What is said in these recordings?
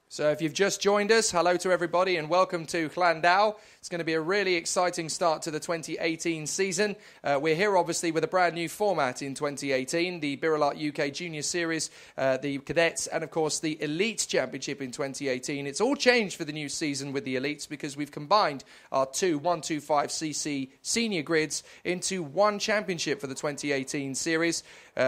So if you've just joined us, hello to everybody and welcome to Llandow. It's going to be a really exciting start to the 2018 season. We're here obviously with a brand new format in 2018, the birelART UK Junior Series, the Cadets and of course the Elite Championship in 2018. It's all changed for the new season with the Elites because we've combined our two 125cc senior grids into one championship for the 2018 series,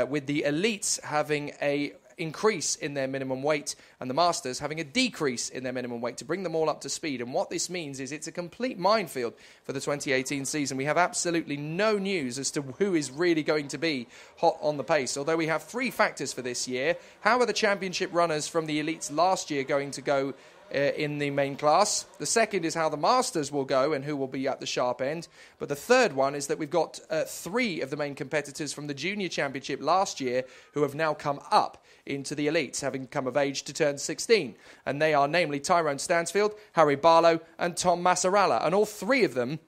with the Elites having a increase in their minimum weight and the Masters having a decrease in their minimum weight to bring them all up to speed. And what this means is it's a complete minefield for the 2018 season. We have absolutely no news as to who is really going to be hot on the pace, although we have three factors for this year. How are the championship runners from the Elites last year going to go in the main class? The second is how the Masters will go and who will be at the sharp end. But the third one is that we've got three of the main competitors from the Junior Championship last year who have now come up into the Elites, having come of age to turn 16. And they are namely Tyrone Stansfield, Harry Barlow and Tom Massaralla. And all three of them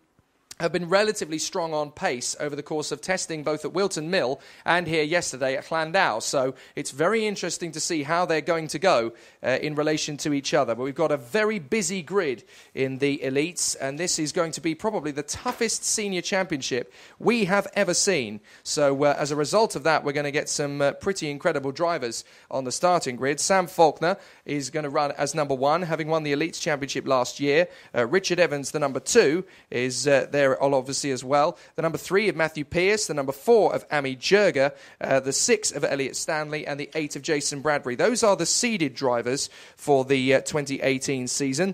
have been relatively strong on pace over the course of testing both at Whilton Mill and here yesterday at Llandow. So it's very interesting to see how they're going to go in relation to each other. But we've got a very busy grid in the Elites, and this is going to be probably the toughest senior championship we have ever seen. So as a result of that, we're going to get some pretty incredible drivers on the starting grid. Sam Faulkner is going to run as number one, having won the Elites Championship last year. Richard Evans, the number two, is there obviously as well. The number 3 of Matthew Pearce, the number 4 of Ami Jurga, the 6 of Elliot Stanley, and the 8 of Jason Bradbury. Those are the seeded drivers for the 2018 season.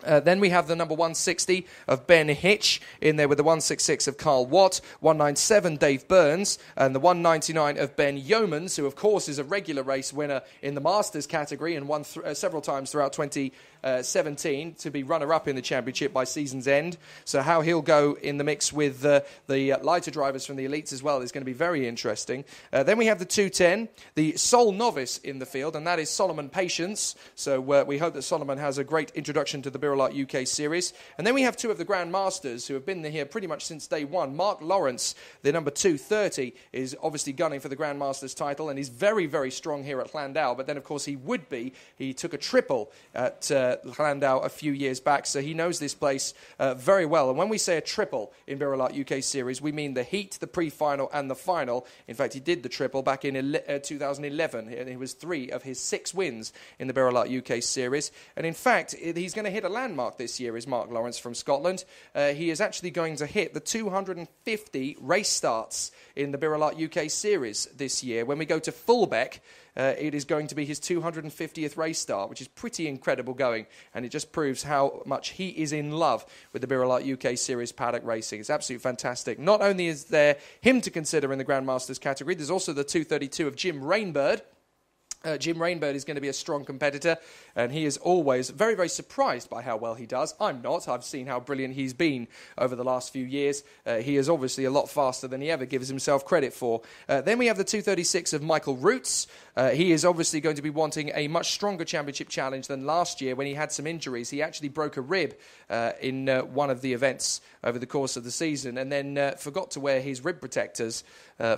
Then we have the number 160 of Ben Hitch in there with the 166 of Carl Watt, 197 Dave Burns, and the 199 of Ben Yeomans, who of course is a regular race winner in the Masters category and won several times throughout 2017 to be runner-up in the championship by season's end. So how he'll go in the mix with the lighter drivers from the Elites as well is going to be very interesting. Then we have the 210, the sole novice in the field, and that is Solomon Patience. So we hope that Solomon has a great introduction to the birelART UK series. And then we have two of the Grand Masters who have been here pretty much since day one. Mark Lawrence, the number 230, is obviously gunning for the Grand Masters title, and he's very, very strong here at Llandow. But then, of course, he took a triple at Llandow a few years back, so he knows this place very well. And when we say a triple in birelART UK series, we mean the heat, the pre-final, and the final. In fact, he did the triple back in 2011, and it was 3 of his 6 wins in the birelART UK series. And in fact, he's going to hit a landmark this year, is Mark Lawrence from Scotland. He is actually going to hit the 250 race starts in the birelART UK series this year. When we go to Fullbeck, it is going to be his 250th race start, which is pretty incredible going, and it just proves how much he is in love with the birelART UK Series paddock racing. It's absolutely fantastic. Not only is there him to consider in the Grandmasters category, there's also the 232 of Jim Rainbird. Jim Rainbird is going to be a strong competitor, and he is always very, very surprised by how well he does. I'm not. I've seen how brilliant he's been over the last few years. He is obviously a lot faster than he ever gives himself credit for. Then we have the 236 of Michael Roots. He is obviously going to be wanting a much stronger championship challenge than last year when he had some injuries. He actually broke a rib in one of the events over the course of the season, and then forgot to wear his rib protectors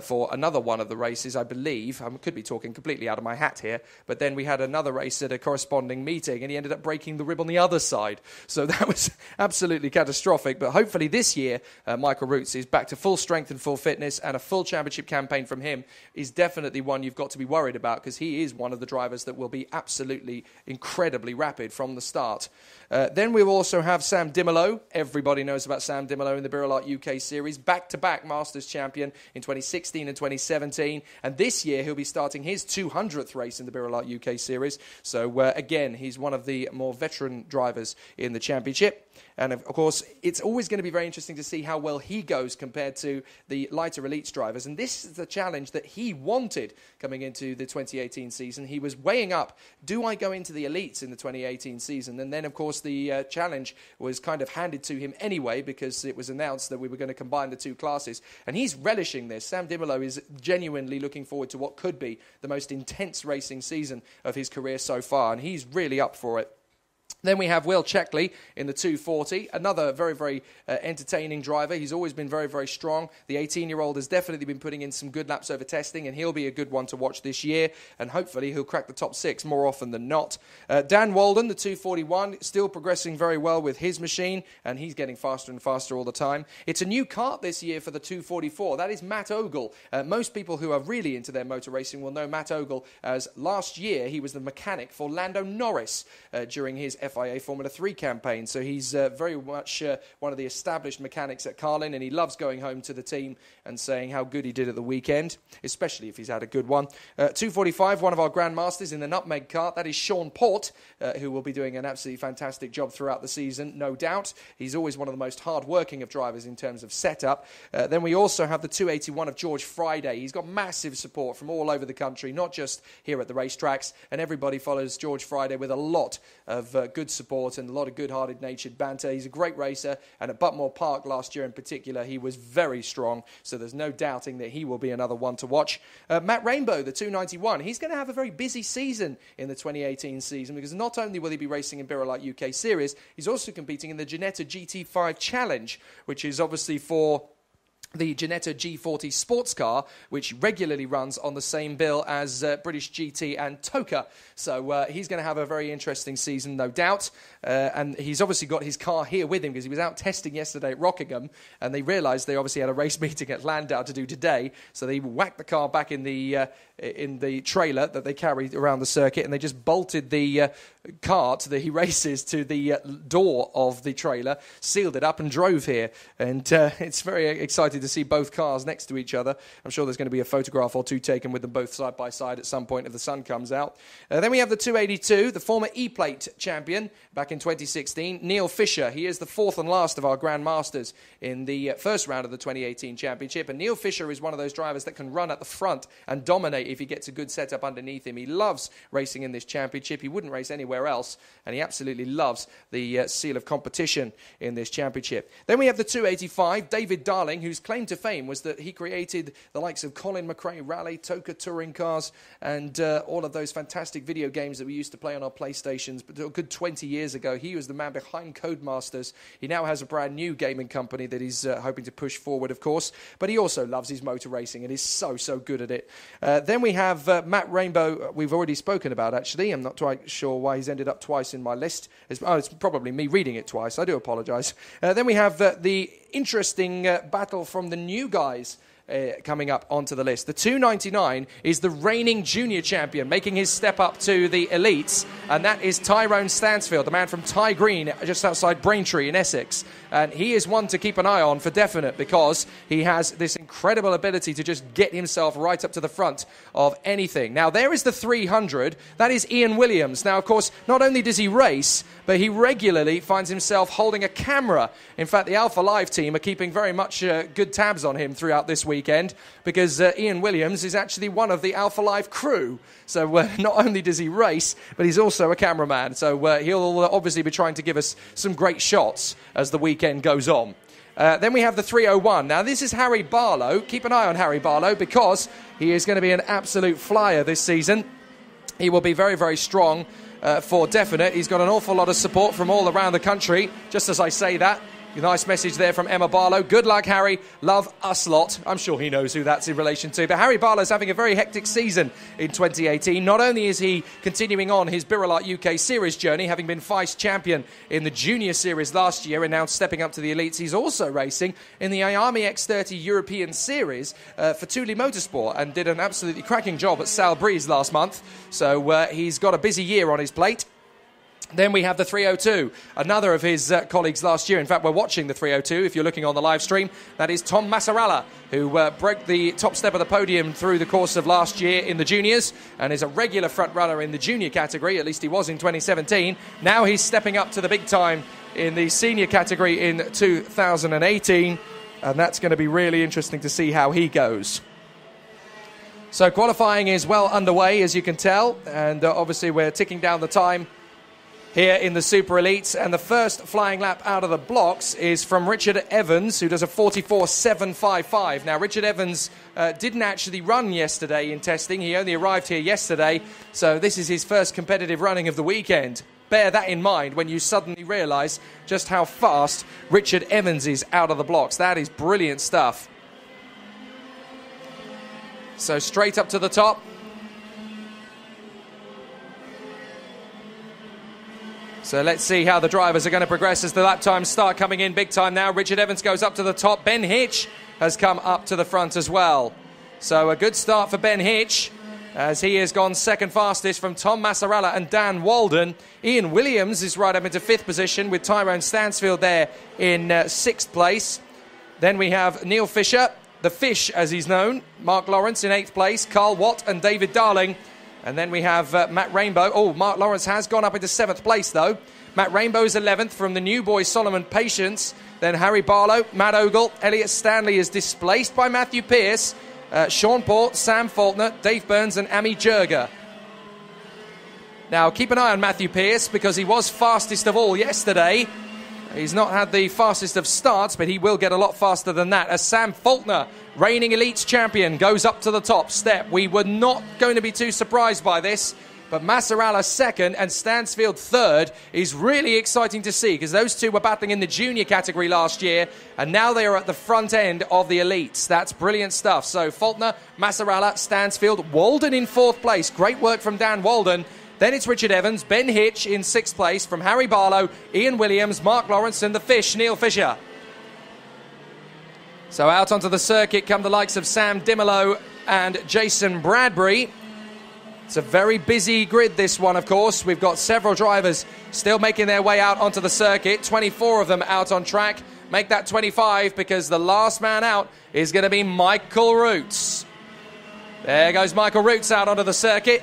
for another one of the races, I believe. I could be talking completely out of my hat here, but then we had another race at a corresponding meeting, and he ended up breaking the rib on the other side. So that was absolutely catastrophic. But hopefully this year, Michael Roots is back to full strength and full fitness, and a full championship campaign from him is definitely one you've got to be worried about, because he is one of the drivers that will be absolutely incredibly rapid from the start. Then we will also have Sam Dimolo. Everybody knows about Sam Dimolo in the birelART UK series. Back-to-back Masters champion in 2016 and 2017. And this year he'll be starting his 200th race in the birelART UK series. So again, he's one of the more veteran drivers in the championship. And of course, it's always going to be very interesting to see how well he goes compared to the lighter Elites drivers. And this is the challenge that he wanted coming into the 2018 season. He was weighing up, do I go into the Elites in the 2018 season? And then, of course, the challenge was kind of handed to him anyway, because it was announced that we were going to combine the two classes. And he's relishing this. Sam Dimolo is genuinely looking forward to what could be the most intense racing season of his career so far. And he's really up for it. Then we have Will Checkley in the 240, another very, very entertaining driver. He's always been very, very strong. The 18-year-old has definitely been putting in some good laps over testing, and he'll be a good one to watch this year, and hopefully he'll crack the top 6 more often than not. Dan Walden, the 241, still progressing very well with his machine, and he's getting faster and faster all the time. It's a new kart this year for the 244. That is Matt Ogle. Most people who are really into their motor racing will know Matt Ogle, as last year he was the mechanic for Lando Norris during his FIA Formula 3 campaign. So he's very much one of the established mechanics at Carlin, and he loves going home to the team and saying how good he did at the weekend, especially if he's had a good one. 245, one of our Grandmasters in the Nutmeg kart, that is Sean Port, who will be doing an absolutely fantastic job throughout the season, no doubt. He's always one of the most hard-working of drivers in terms of setup. Then we also have the 281 of George Friday. He's got massive support from all over the country, not just here at the racetracks, and everybody follows George Friday with a lot of good support and a lot of good-hearted natured banter. He's a great racer, and at Butmore Park last year in particular, he was very strong, so there's no doubting that he will be another one to watch. Matt Rainbow, the 291, he's going to have a very busy season in the 2018 season, because not only will he be racing in birelART UK Series, he's also competing in the Ginetta GT5 Challenge, which is obviously for the Ginetta G40 sports car, which regularly runs on the same bill as British GT and Toka. So he's going to have a very interesting season, no doubt. And he's obviously got his car here with him, because he was out testing yesterday at Rockingham, and they realised they obviously had a race meeting at Llandow to do today. So they whacked the car back in the trailer that they carried around the circuit, and they just bolted the cart that he races to the door of the trailer, sealed it up and drove here. And it's very exciting to see both cars next to each other. I'm sure there's going to be a photograph or two taken with them both side by side at some point if the sun comes out. Then we have the 282, the former E-Plate champion back in 2016, Neil Fisher. He is the 4th and last of our Grandmasters in the first round of the 2018 championship. And Neil Fisher is one of those drivers that can run at the front and dominate if he gets a good setup underneath him. He loves racing in this championship. He wouldn't race anywhere else, and he absolutely loves the seal of competition in this championship. Then we have the 285, David Darling, whose claim to fame was that he created the likes of Colin McRae Rally, Toka touring cars, and all of those fantastic video games that we used to play on our PlayStations but a good 20 years ago. He was the man behind Codemasters. He now has a brand new gaming company that he's hoping to push forward, of course, but he also loves his motor racing and is so good at it. Then we have Matt Rainbow, we've already spoken about, actually. I'm not quite sure why he's ended up twice in my list. It's probably me reading it twice. I do apologise. Then we have the interesting battle from the new guys coming up onto the list. The 299 is the reigning junior champion, making his step up to the elites, and that is Tyrone Stansfield, the man from Ty Green, just outside Braintree in Essex. And he is one to keep an eye on for definite, because he has this incredible ability to just get himself right up to the front of anything. Now, there is the 300. That is Ian Williams. Now, of course, not only does he race, but he regularly finds himself holding a camera. In fact, the Alpha Live team are keeping very much good tabs on him throughout this weekend, because Ian Williams is actually one of the Alpha Live crew. So not only does he race, but he's also a cameraman. So he'll obviously be trying to give us some great shots as the weekend goes on. Then we have the 301. Now, this is Harry Barlow. Keep an eye on Harry Barlow, because he is going to be an absolute flyer this season. He will be very, very strong for definite. He's got an awful lot of support from all around the country, just as I say that. Nice message there from Emma Barlow. Good luck, Harry. Love us lot. I'm sure he knows who that's in relation to. But Harry Barlow's having a very hectic season in 2018. Not only is he continuing on his birelART UK Series journey, having been vice champion in the Junior Series last year and now stepping up to the elites, he's also racing in the Miami X30 European Series for Thule Motorsport, and did an absolutely cracking job at Sal Breeze last month. So he's got a busy year on his plate. Then we have the 302, another of his colleagues last year. In fact, we're watching the 302 if you're looking on the live stream. That is Tom Massaralla, who broke the top step of the podium through the course of last year in the juniors, and is a regular front runner in the junior category. At least he was in 2017. Now he's stepping up to the big time in the senior category in 2018, and that's going to be really interesting to see how he goes. So qualifying is well underway, as you can tell, and obviously we're ticking down the time here in the Super Elites, and the first flying lap out of the blocks is from Richard Evans, who does a 44.755. Now, Richard Evans didn't actually run yesterday in testing. He only arrived here yesterday, so this is his first competitive running of the weekend. bear that in mind when you suddenly realise just how fast Richard Evans is out of the blocks. That is brilliant stuff. So straight up to the top. So let's see how the drivers are going to progress as the lap times start coming in big time now. Richard Evans goes up to the top. Ben Hitch has come up to the front as well. So a good start for Ben Hitch, as he has gone second fastest from Tom Massarella and Dan Walden. Ian Williams is right up into 5th position with Tyrone Stansfield there in 6th place. Then we have Neil Fisher, the Fish as he's known, Mark Lawrence in 8th place, Carl Watt and David Darling. And then we have Matt Rainbow. Oh, Mark Lawrence has gone up into 7th place though. Matt Rainbow is 11th from the new boy Solomon Patience. Then Harry Barlow, Matt Ogle, Elliot Stanley is displaced by Matthew Pearce. Sean Port, Sam Faulkner, Dave Burns and Ami Jurger. Now keep an eye on Matthew Pearce because he was fastest of all yesterday. He's not had the fastest of starts, but he will get a lot faster than that as Sam Faulkner, reigning Elites champion, goes up to the top step. We were not going to be too surprised by this, but Massarella second and Stansfield third is really exciting to see because those two were battling in the junior category last year and now they are at the front end of the Elites. That's brilliant stuff. So Faulkner, Massarella, Stansfield, Walden in 4th place. Great work from Dan Walden. Then it's Richard Evans, Ben Hitch in 6th place from Harry Barlow, Ian Williams, Mark Lawrence and the Fish, Neil Fisher. So out onto the circuit come the likes of Sam Dimolo and Jason Bradbury. It's a very busy grid, this one, of course. We've got several drivers still making their way out onto the circuit. 24 of them out on track. Make that 25 because the last man out is going to be Michael Roots. There goes Michael Roots out onto the circuit.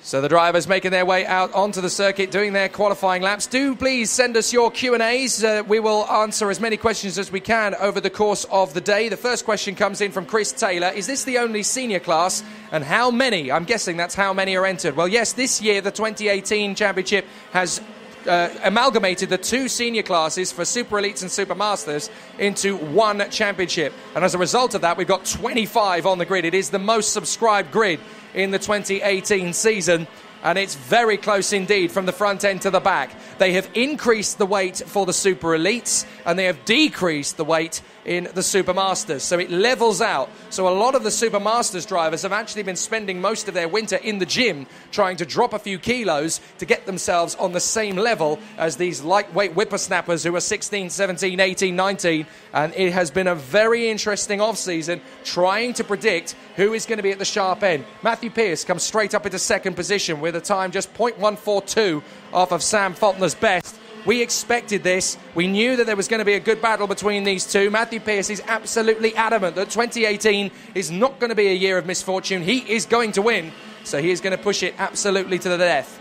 So the drivers making their way out onto the circuit, doing their qualifying laps. Do please send us your Q&As. We will answer as many questions as we can over the course of the day. The first question comes in from Chris Taylor. Is this the only senior class? And how many? I'm guessing that's how many are entered. Well, yes, this year the 2018 championship has amalgamated the 2 senior classes for Super Elites and Super Masters into one championship. And as a result of that, we've got 25 on the grid. It is the most subscribed grid in the 2018 season, and it's very close indeed from the front end to the back. They have increased the weight for the Super Elites and they have decreased the weight in the Super Masters, so it levels out. So a lot of the Super Masters drivers have actually been spending most of their winter in the gym trying to drop a few kilos to get themselves on the same level as these lightweight whippersnappers who are 16, 17, 18, 19, and it has been a very interesting off-season trying to predict who is going to be at the sharp end. Matthew Pearce comes straight up into 2nd position with a time just 0.142 off of Sam Faulkner's best. We expected this. We knew that there was going to be a good battle between these two. Matthew Pearce is absolutely adamant that 2018 is not going to be a year of misfortune. He is going to win, so he is going to push it absolutely to the death.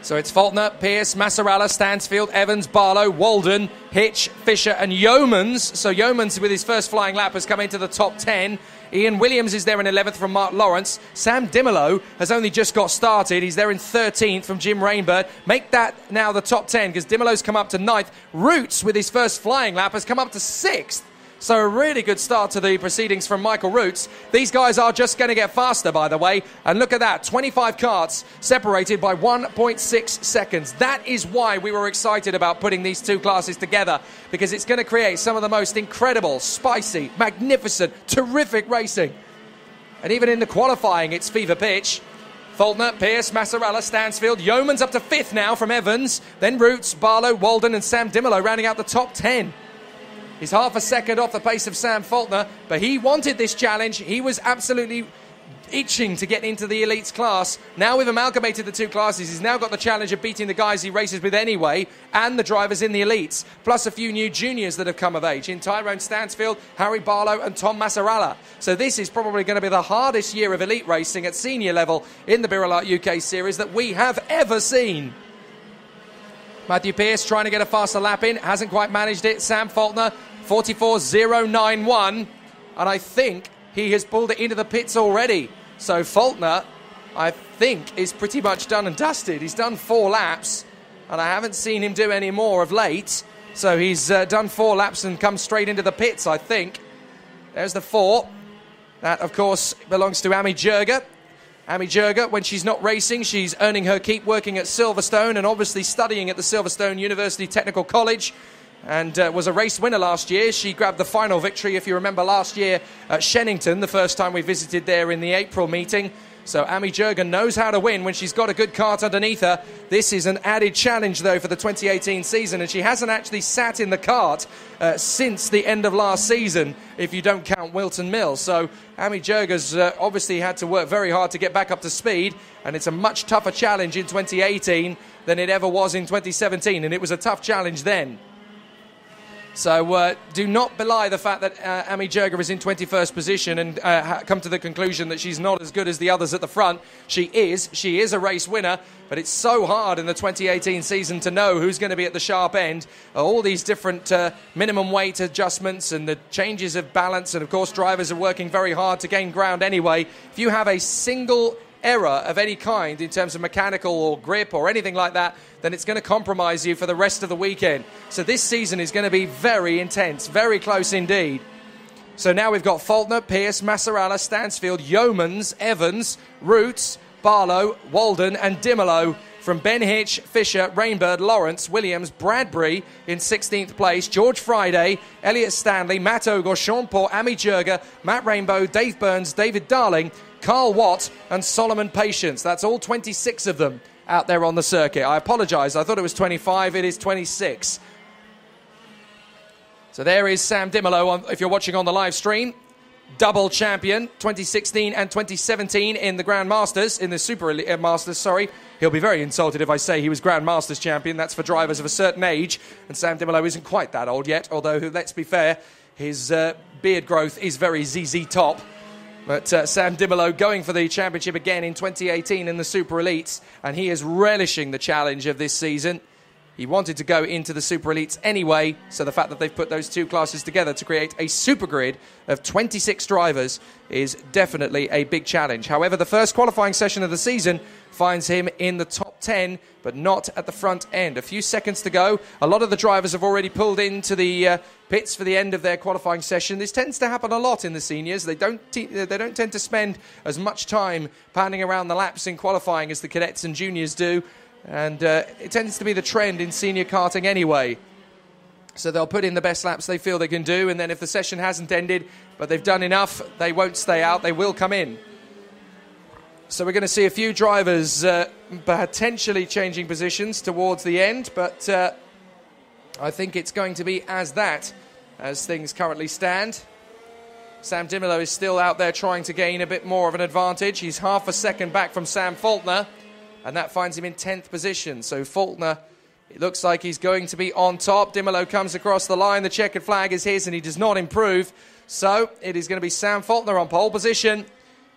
So it's Faulkner, Pearce, Massarella, Stansfield, Evans, Barlow, Walden, Hitch, Fisher and Yeomans. So Yeomans with his first flying lap has come into the top 10. Ian Williams is there in 11th from Mark Lawrence. Sam Dimolo has only just got started. He's there in 13th from Jim Rainbird. Make that now the top 10 because Dimolo's come up to 9th. Roots with his first flying lap has come up to 6th. So a really good start to the proceedings from Michael Roots. These guys are just going to get faster, by the way. And look at that, 25 karts separated by 1.6 seconds. That is why we were excited about putting these two classes together, because it's going to create some of the most incredible, spicy, magnificent, terrific racing. And even in the qualifying, it's fever pitch. Faulkner, Pearce, Massarella, Stansfield. Yeoman's up to 5th now from Evans. Then Roots, Barlow, Walden and Sam Dimolo rounding out the top 10. He's half a second off the pace of Sam Faulkner, but he wanted this challenge. He was absolutely itching to get into the Elites class. Now we've amalgamated the two classes. He's now got the challenge of beating the guys he races with anyway, and the drivers in the Elites, plus a few new juniors that have come of age in Tyrone Stansfield, Harry Barlow and Tom Massarella. So this is probably going to be the hardest year of elite racing at senior level in the birelART UK series that we have ever seen. Matthew Pearce trying to get a faster lap in, hasn't quite managed it. Sam Faulkner, 44.091, and I think he has pulled it into the pits already. So Faulkner, I think, is pretty much done and dusted. He's done 4 laps, and I haven't seen him do any more of late. So he's done 4 laps and come straight into the pits, I think. There's the 4. That, of course, belongs to Ami Jurger. Amy Jurga, when she's not racing, she's earning her keep working at Silverstone and obviously studying at the Silverstone University Technical College, and was a race winner last year. She grabbed the final victory, if you remember, last year at Shennington, the first time we visited there in the April meeting. So Amy Jurga knows how to win when she's got a good kart underneath her. This is an added challenge, though, for the 2018 season, and she hasn't actually sat in the kart since the end of last season, if you don't count Whilton Mill. So Amy Jurga's obviously had to work very hard to get back up to speed, and it's a much tougher challenge in 2018 than it ever was in 2017, and it was a tough challenge then. So do not belie the fact that Amy Jurga is in 21st position and come to the conclusion that she's not as good as the others at the front. She is a race winner, but it's so hard in the 2018 season to know who's going to be at the sharp end. All these different minimum weight adjustments and the changes of balance, and of course drivers are working very hard to gain ground anyway. If you have a single error of any kind in terms of mechanical or grip or anything like that, then it's going to compromise you for the rest of the weekend. So this season is going to be very intense, very close indeed. So now we've got Faulkner, Pierce, Massarella, Stansfield, Yeomans, Evans, Roots, Barlow, Walden and Dimolo from Ben Hitch, Fisher, Rainbird, Lawrence, Williams, Bradbury in 16th place, George Friday, Elliot Stanley, Matt Ogle, Sean Port, Amy Jurga, Matt Rainbow, Dave Burns, David Darling, Carl Watt and Solomon Patience. That's all 26 of them out there on the circuit. I apologise, I thought it was 25, it is 26. So there is Sam Dimolo, if you're watching on the live stream. Double champion, 2016 and 2017 in the Grand Masters, in the Super Masters, sorry. He'll be very insulted if I say he was Grand Masters champion. That's for drivers of a certain age, and Sam Dimolo isn't quite that old yet, although, let's be fair, his beard growth is very ZZ Top. But Sam Dimolo going for the championship again in 2018 in the Super Elites, and he is relishing the challenge of this season. He wanted to go into the Super Elites anyway, so the fact that they've put those two classes together to create a super grid of 26 drivers is definitely a big challenge. However, the first qualifying session of the season finds him in the top 10, but not at the front end. A few seconds to go. A lot of the drivers have already pulled into the pits for the end of their qualifying session. This tends to happen a lot in the seniors. They don't tend to spend as much time pounding around the laps in qualifying as the cadets and juniors do. And it tends to be the trend in senior karting anyway. So they'll put in the best laps they feel they can do, and then if the session hasn't ended, but they've done enough, they won't stay out, they will come in. So we're going to see a few drivers potentially changing positions towards the end, but I think it's going to be as things currently stand. Sam Dimolo is still out there trying to gain a bit more of an advantage. He's half a second back from Sam Faulkner, and that finds him in 10th position. So Faulkner, it looks like he's going to be on top. Dimolo comes across the line. The checkered flag is his, and he does not improve. So it is going to be Sam Faulkner on pole position.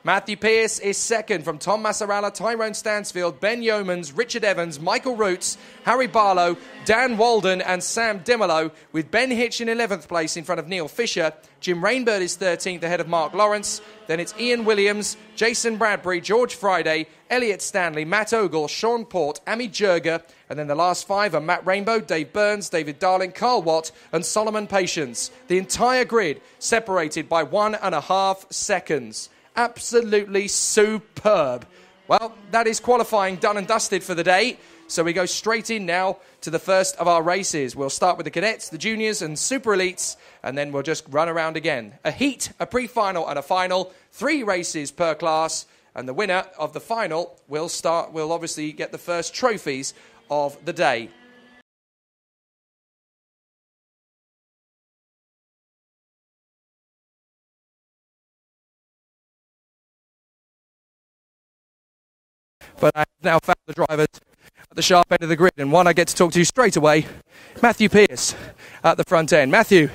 Matthew Pearce is second from Tom Massarella, Tyrone Stansfield, Ben Yeomans, Richard Evans, Michael Roots, Harry Barlow, Dan Walden and Sam Dimolo, with Ben Hitch in 11th place in front of Neil Fisher. Jim Rainbird is 13th ahead of Mark Lawrence. Then it's Ian Williams, Jason Bradbury, George Friday, Elliot Stanley, Matt Ogle, Sean Port, Amy Jurga, and then the last five are Matt Rainbow, Dave Burns, David Darling, Carl Watt and Solomon Patience. The entire grid separated by 1.5 seconds. Absolutely superb. Well, that is qualifying done and dusted for the day. So we go straight in now to the first of our races. We'll start with the cadets, the juniors and super elites, and then we'll just run around again. A heat, a pre-final and a final. 3 races per class. And the winner of the final will obviously get the first trophies of the day. But I have now found the drivers at the sharp end of the grid, and one I get to talk to straight away, Matthew Pearce at the front end. Matthew,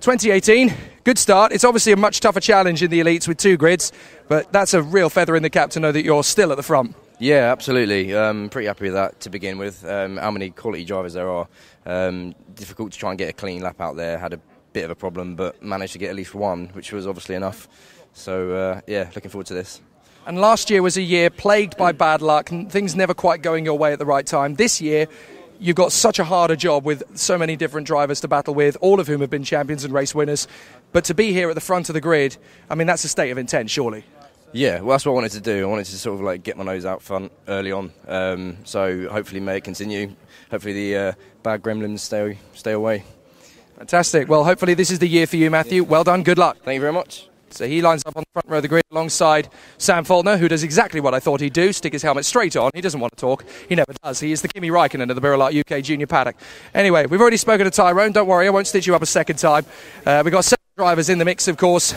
2018, good start. It's obviously a much tougher challenge in the elites with 2 grids, but that's a real feather in the cap to know that you're still at the front. Yeah, absolutely. Pretty happy with that to begin with. How many quality drivers there are. Difficult to try and get a clean lap out there. Had a bit of a problem, but managed to get at least one, which was obviously enough. So, yeah, looking forward to this. And last year was a year plagued by bad luck and things never quite going your way at the right time. This year, you've got such a harder job with so many different drivers to battle with, all of whom have been champions and race winners. But to be here at the front of the grid, I mean, that's a state of intent, surely. Yeah, well, that's what I wanted to do. I wanted to sort of like get my nose out front early on. So hopefully may it continue. Hopefully the bad gremlins stay away. Fantastic. Well, hopefully this is the year for you, Matthew. Well done. Good luck. Thank you very much. So he lines up on the front row of the grid alongside Sam Faulkner, who does exactly what I thought he'd do, stick his helmet straight on. He doesn't want to talk. He never does. He is the Kimi Raikkonen of the birelART UK Junior Paddock. Anyway, we've already spoken to Tyrone. Don't worry, I won't stitch you up a second time. We've got 7 drivers in the mix, of course,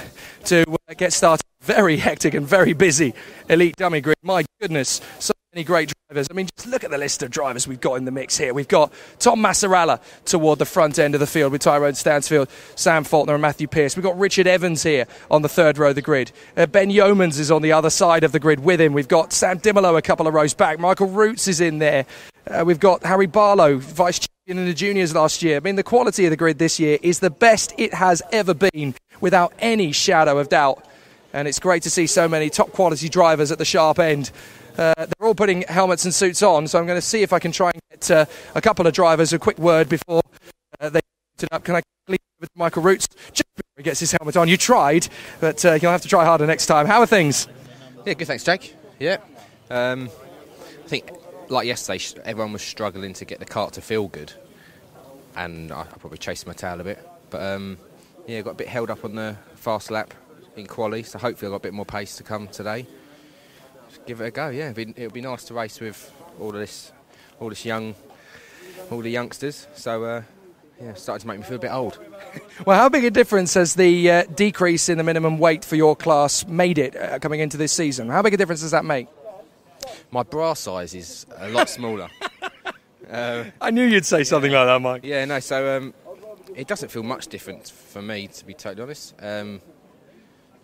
to get started. Very hectic and very busy elite dummy grid. My goodness, so many great drivers. I mean, just look at the list of drivers we've got in the mix here. We've got Tom Massarella toward the front end of the field with Tyrone Stansfield, Sam Faulkner and Matthew Pearce. We've got Richard Evans here on the 3rd row of the grid. Ben Yeomans is on the other side of the grid with him. We've got Sam Dimolo a couple of rows back. Michael Roots is in there. We've got Harry Barlow, vice champion in the juniors last year. I mean, the quality of the grid this year is the best it has ever been, without any shadow of doubt. And it's great to see so many top quality drivers at the sharp end. They're all putting helmets and suits on, so I'm going to see if I can try and get a couple of drivers a quick word before they put it up. Can I leave it with Michael Roots just before he gets his helmet on? You tried, but you'll have to try harder next time. How are things? Yeah, good, thanks, Jake. Yeah. I think, like yesterday, everyone was struggling to get the kart to feel good. And I probably chased my tail a bit. But, yeah, got a bit held up on the fast lap in quali, so hopefully I've got a bit more pace to come today. Just give it a go, yeah. It'll be nice to race with all the youngsters. So, yeah, starting to make me feel a bit old. Well, how big a difference has the decrease in the minimum weight for your class made it coming into this season? How big a difference does that make? My bra size is a lot smaller. I knew you'd say something like that, Mike. Yeah, no, so it doesn't feel much different for me, to be totally honest.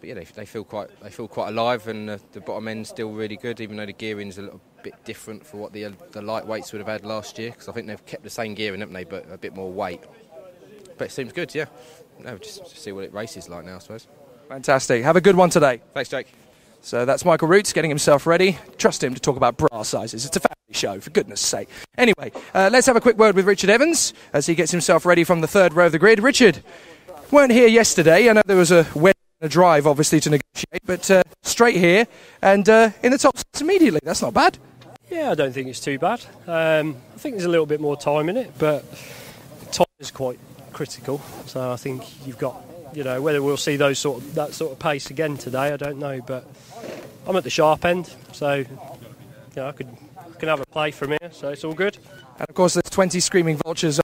But yeah, they feel quite alive, and the bottom end's still really good, even though the gearing's a little bit different for what the lightweights would have had last year, because I think they've kept the same gearing, haven't they, but a bit more weight. But it seems good, yeah. No, just see what it races like now, I suppose. Fantastic. Have a good one today. Thanks, Jake. So that's Michael Roots getting himself ready. Trust him to talk about bra sizes. It's a family show, for goodness sake. Anyway, let's have a quick word with Richard Evans as he gets himself ready from the 3rd row of the grid. Richard, weren't here yesterday. I know there was a drive, obviously, to negotiate, but straight here and in the top 6 immediately. That's not bad. Yeah, I don't think it's too bad. I think there's a little bit more time in it, but time is quite critical. So I think you've got, whether we'll see that sort of pace again today, I don't know. But I'm at the sharp end, so I can have a play from here. So it's all good. And of course, there's 20 screaming vultures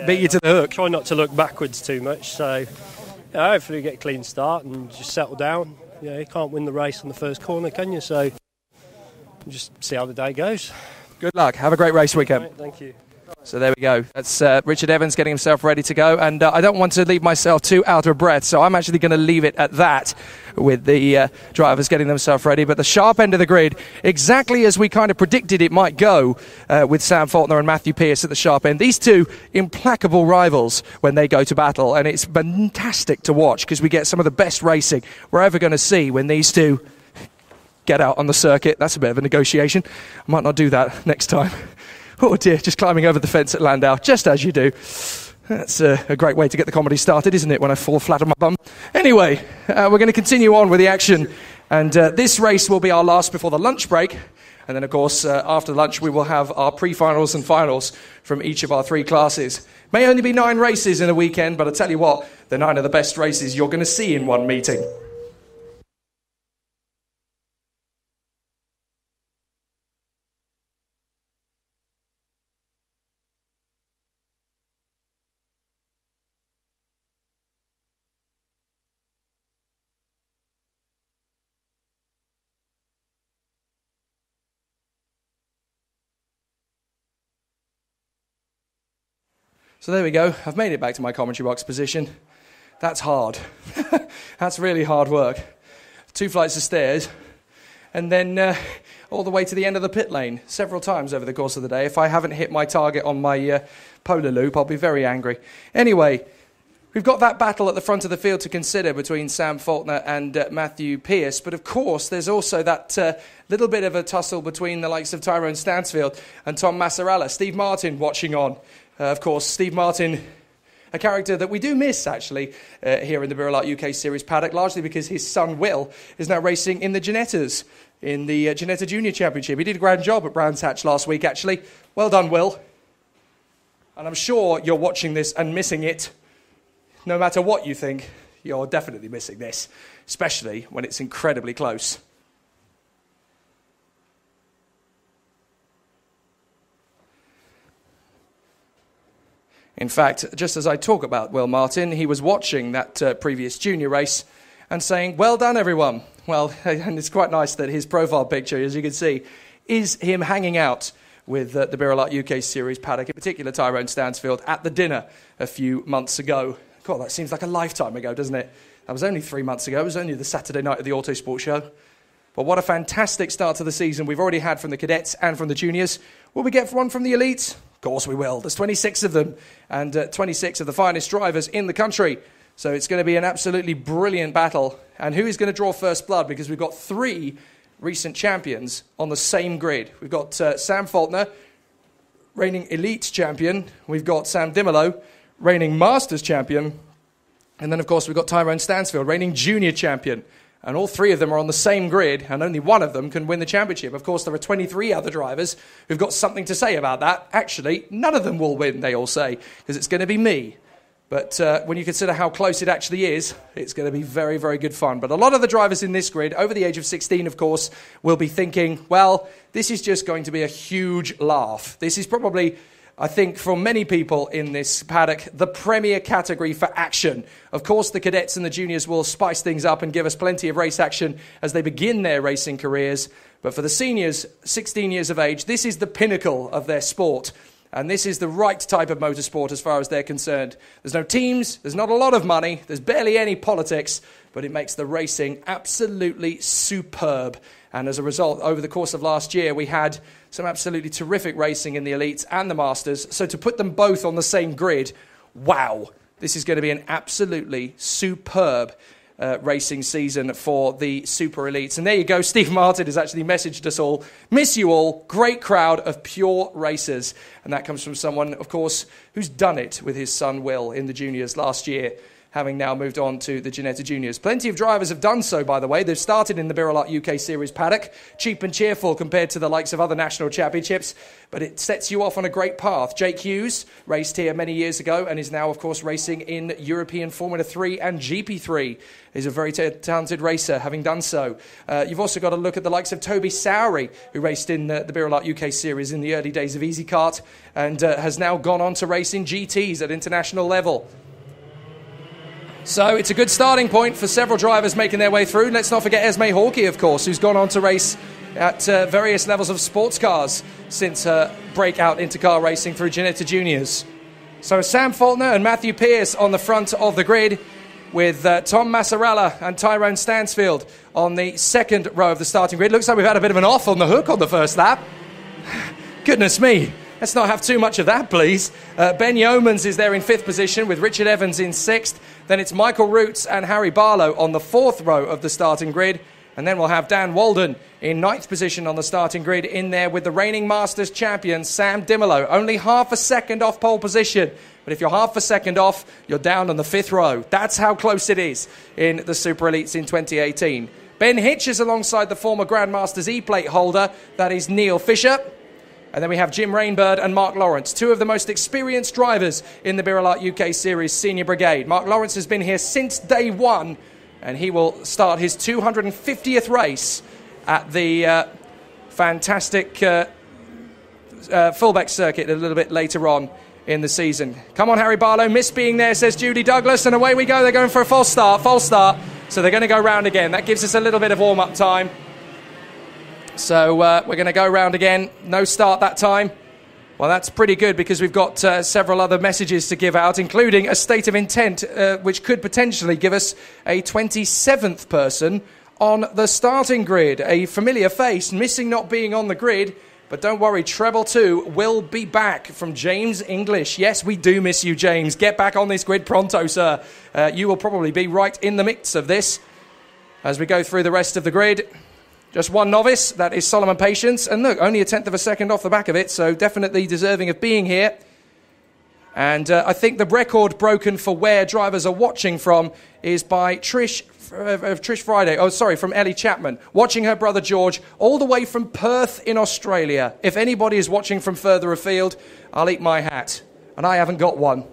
beat you to the hook. Try not to look backwards too much. So hopefully we get a clean start and just settle down. You can't win the race on the first corner, can you? So just see how the day goes. Good luck. Have a great race weekend. Right, thank you. So there we go. That's Richard Evans getting himself ready to go. And I don't want to leave myself too out of breath, so I'm actually going to leave it at that with the drivers getting themselves ready. But the sharp end of the grid, exactly as we kind of predicted it might go with Sam Faulkner and Matthew Pearce at the sharp end. These two implacable rivals when they go to battle. And it's fantastic to watch because we get some of the best racing we're ever going to see when these two get out on the circuit. That's a bit of a negotiation. I might not do that next time. Oh dear, just climbing over the fence at Llandow, just as you do. That's a great way to get the comedy started, isn't it, when I fall flat on my bum? Anyway, we're going to continue on with the action, and this race will be our last before the lunch break. And then, of course, after lunch, we will have our pre-finals and finals from each of our 3 classes. May only be 9 races in a weekend, but I tell you what, they're 9 of the best races you're going to see in one meeting. So there we go. I've made it back to my commentary box position. That's hard. That's really hard work. 2 flights of stairs, and then all the way to the end of the pit lane several times over the course of the day. If I haven't hit my target on my polar loop, I'll be very angry. Anyway, we've got that battle at the front of the field to consider between Sam Faulkner and Matthew Pearce. But of course, there's also that little bit of a tussle between the likes of Tyrone Stansfield and Tom Massarella. Steve Martin watching on. Of course, Steve Martin, a character that we do miss, actually, here in the birelART UK Series paddock, largely because his son, Will, is now racing in the Ginettas, in the Ginetta Junior Championship. He did a grand job at Brands Hatch last week, actually. Well done, Will. And I'm sure you're watching this and missing it. No matter what you think, you're definitely missing this, especially when it's incredibly close. In fact, just as I talk about Will Martin, he was watching that previous junior race and saying, well done, everyone. Well, and it's quite nice that his profile picture, as you can see, is him hanging out with the birelART UK Series paddock, in particular Tyrone Stansfield, at the dinner a few months ago. God, that seems like a lifetime ago, doesn't it? That was only 3 months ago. It was only the Saturday night of the Autosport show. But what a fantastic start to the season we've already had from the cadets and from the juniors. Will we get one from the elites? Of course we will. There's 26 of them, and 26 of the finest drivers in the country. So it's going to be an absolutely brilliant battle. And who is going to draw first blood? Because we've got 3 recent champions on the same grid. We've got Sam Faulkner, reigning elite champion. We've got Sam Dimolo, reigning Masters champion. And then, of course, we've got Tyrone Stansfield, reigning junior champion. And all 3 of them are on the same grid, and only one of them can win the championship. Of course, there are 23 other drivers who've got something to say about that. Actually, none of them will win, they all say, because it's going to be me. But when you consider how close it actually is, it's going to be very, very good fun. But a lot of the drivers in this grid, over the age of 16, of course, will be thinking, well, this is just going to be a huge laugh. This is probably, I think, for many people in this paddock, the premier category for action. Of course, the cadets and the juniors will spice things up and give us plenty of race action as they begin their racing careers. But for the seniors, 16 years of age, this is the pinnacle of their sport. And this is the right type of motorsport as far as they're concerned. There's no teams, there's not a lot of money, there's barely any politics, but it makes the racing absolutely superb. And as a result, over the course of last year, we had some absolutely terrific racing in the elites and the masters. So to put them both on the same grid, wow, this is going to be an absolutely superb racing season for the super elites. And there you go, Steve Martin has actually messaged us all. Miss you all, great crowd of pure racers. And that comes from someone, of course, who's done it with his son Will in the juniors last year, having now moved on to the Ginetta Juniors. Plenty of drivers have done so, by the way. They've started in the birelART UK Series paddock, cheap and cheerful compared to the likes of other national championships, but it sets you off on a great path. Jake Hughes raced here many years ago and is now, of course, racing in European Formula 3 and GP3. He's a very talented racer, having done so. You've also got to look at the likes of Toby Sowery, who raced in the birelART UK Series in the early days of EasyKart and has now gone on to race in GTs at international level. So it's a good starting point for several drivers making their way through. Let's not forget Esme Hawkey, of course, who's gone on to race at various levels of sports cars since her breakout into car racing through Ginetta Juniors. So Sam Faulkner and Matthew Pearce on the front of the grid, with Tom Massarella and Tyrone Stansfield on the second row of the starting grid. Looks like we've had a bit of an off on the hook on the first lap. Goodness me. Let's not have too much of that, please. Ben Yeomans is there in 5th position with Richard Evans in 6th. Then it's Michael Roots and Harry Barlow on the 4th row of the starting grid. And then we'll have Dan Walden in 9th position on the starting grid, in there with the reigning Masters champion, Sam Dimolo. Only half a second off pole position. But if you're half a second off, you're down on the 5th row. That's how close it is in the Super Elites in 2018. Ben Hitch is alongside the former Grandmasters E-plate holder. That is Neil Fisher. And then we have Jim Rainbird and Mark Lawrence, 2 of the most experienced drivers in the birelART UK Series Senior Brigade. Mark Lawrence has been here since day 1, and he will start his 250th race at the fantastic Fullbeck circuit a little bit later on in the season. Come on, Harry Barlow, miss being there, says Judy Douglas, and away we go. They're going for a false start. So they're going to go round again. That gives us a little bit of warm-up time. So we're going to go round again. No start that time. Well, that's pretty good, because we've got several other messages to give out, including a state of intent, which could potentially give us a 27th person on the starting grid. A familiar face, missing not being on the grid. But don't worry, Treble 2 will be back from James English. Yes, we do miss you, James. Get back on this grid pronto, sir. You will probably be right in the mix of this as we go through the rest of the grid. Just one novice, that is Solomon Patience. And look, only a 1/10 of a second off the back of it, so definitely deserving of being here. And I think the record broken for where drivers are watching from is by Trish Friday. Oh, sorry, from Ellie Chapman, watching her brother George all the way from Perth in Australia. If anybody is watching from further afield, I'll eat my hat. And I haven't got one.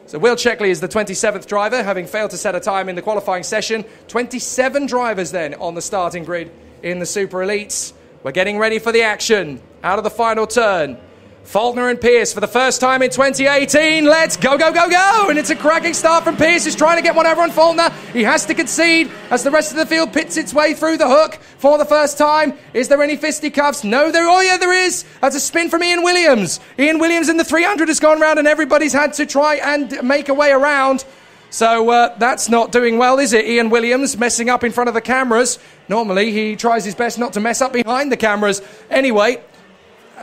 So Will Checkley is the 27th driver, having failed to set a time in the qualifying session. 27 drivers then on the starting grid in the Super Elites. We're getting ready for the action. Out of the final turn. Faulkner and Pearce for the first time in 2018. Let's go, go, go, go! And it's a cracking start from Pearce, who's trying to get one over on Faulkner. He has to concede as the rest of the field pits its way through the hook for the first time. Is there any fisticuffs? No, oh yeah, there is. That's a spin from Ian Williams. Ian Williams in the 300 has gone round and everybody's had to try and make a way around. So that's not doing well, is it? Ian Williams messing up in front of the cameras. Normally he tries his best not to mess up behind the cameras. Anyway,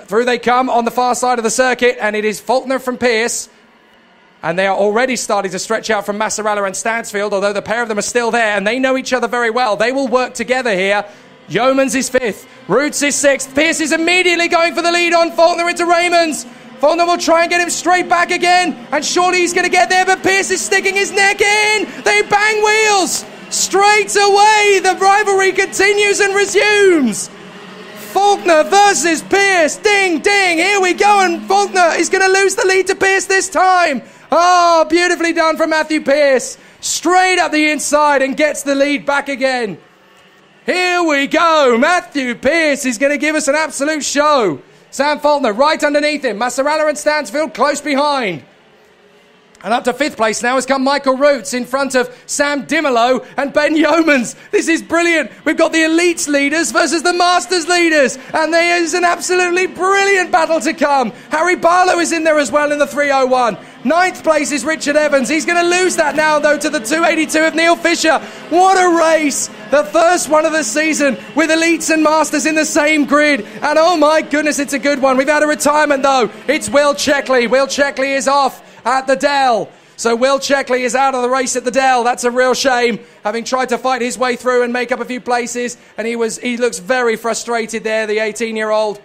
through they come on the far side of the circuit, and it is Faulkner from Pearce. And they are already starting to stretch out from Massarella and Stansfield, although the pair of them are still there, and they know each other very well. They will work together here. Yeomans is 5th. Roots is 6th. Pearce is immediately going for the lead on Faulkner into Raymonds. Faulkner will try and get him straight back again, and surely he's going to get there, but Pearce is sticking his neck in. They bang wheels. Straight away, the rivalry continues and resumes. Faulkner versus Pearce. Ding, ding. Here we go. And Faulkner is going to lose the lead to Pearce this time. Oh, beautifully done from Matthew Pearce. Straight up the inside and gets the lead back again. Here we go. Matthew Pearce is going to give us an absolute show. Sam Faulkner right underneath him. Massarella and Stansfield close behind. And up to 5th place now has come Michael Roots in front of Sam Dimolo and Ben Yeomans. This is brilliant. We've got the Elites leaders versus the Masters leaders. And there is an absolutely brilliant battle to come. Harry Barlow is in there as well in the 301. 9th place is Richard Evans. He's going to lose that now, though, to the 282 of Neil Fisher. What a race. The first one of the season with Elites and Masters in the same grid. And oh my goodness, it's a good one. We've had a retirement, though. It's Will Checkley. Will Checkley is off at the Dell. So Will Checkley is out of the race at the Dell. That's a real shame, having tried to fight his way through and make up a few places, and he looks very frustrated there, the 18-year-old.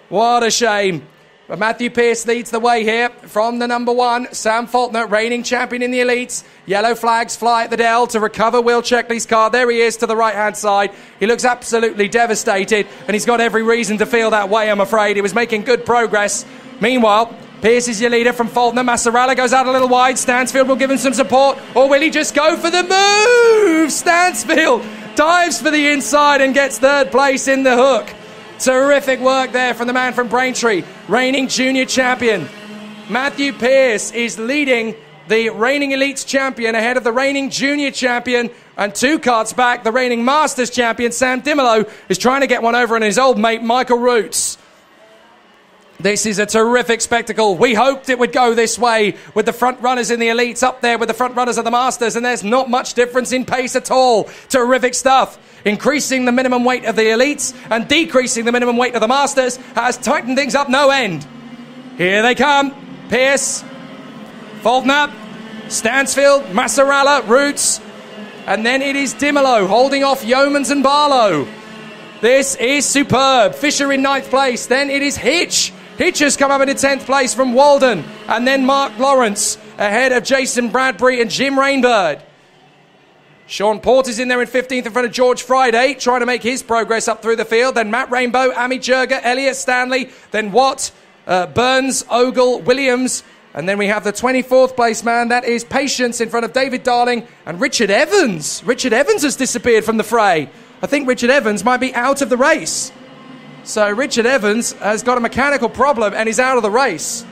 What a shame. But Matthew Pearce leads the way here from the number 1, Sam Faulkner, reigning champion in the Elites. Yellow flags fly at the Dell to recover Will Checkley's car. There he is to the right-hand side. He looks absolutely devastated, and he's got every reason to feel that way, I'm afraid. He was making good progress. Meanwhile, Pearce is your leader from Faulkner. Massarella goes out a little wide. Stansfield will give him some support. Or will he just go for the move? Stansfield dives for the inside and gets 3rd place in the hook. Terrific work there from the man from Braintree, reigning junior champion. Matthew Pearce is leading the reigning Elites champion ahead of the reigning junior champion. And 2 carts back, the reigning Masters champion, Sam Dimolo, is trying to get one over on his old mate, Michael Roots. This is a terrific spectacle. We hoped it would go this way with the front runners in the Elites up there with the front runners of the Masters, and there's not much difference in pace at all. Terrific stuff. Increasing the minimum weight of the Elites and decreasing the minimum weight of the Masters has tightened things up no end. Here they come. Pearce, Faulkner, Stansfield, Massarella, Roots, and then it is Dimolo holding off Yeomans and Barlow. This is superb. Fisher in 9th place. Then it is Hitch. Hitch has come up into 10th place from Walden. And then Mark Lawrence ahead of Jason Bradbury and Jim Rainbird. Sean Porter's in there in 15th in front of George Friday, trying to make his progress up through the field. Then Matt Rainbow, Amy Jurger, Elliot Stanley, then Watt, Burns, Ogle, Williams. And then we have the 24th place man, that is Patience in front of David Darling and Richard Evans. Richard Evans has disappeared from the fray. I think Richard Evans might be out of the race. So Richard Evans has got a mechanical problem and is out of the race.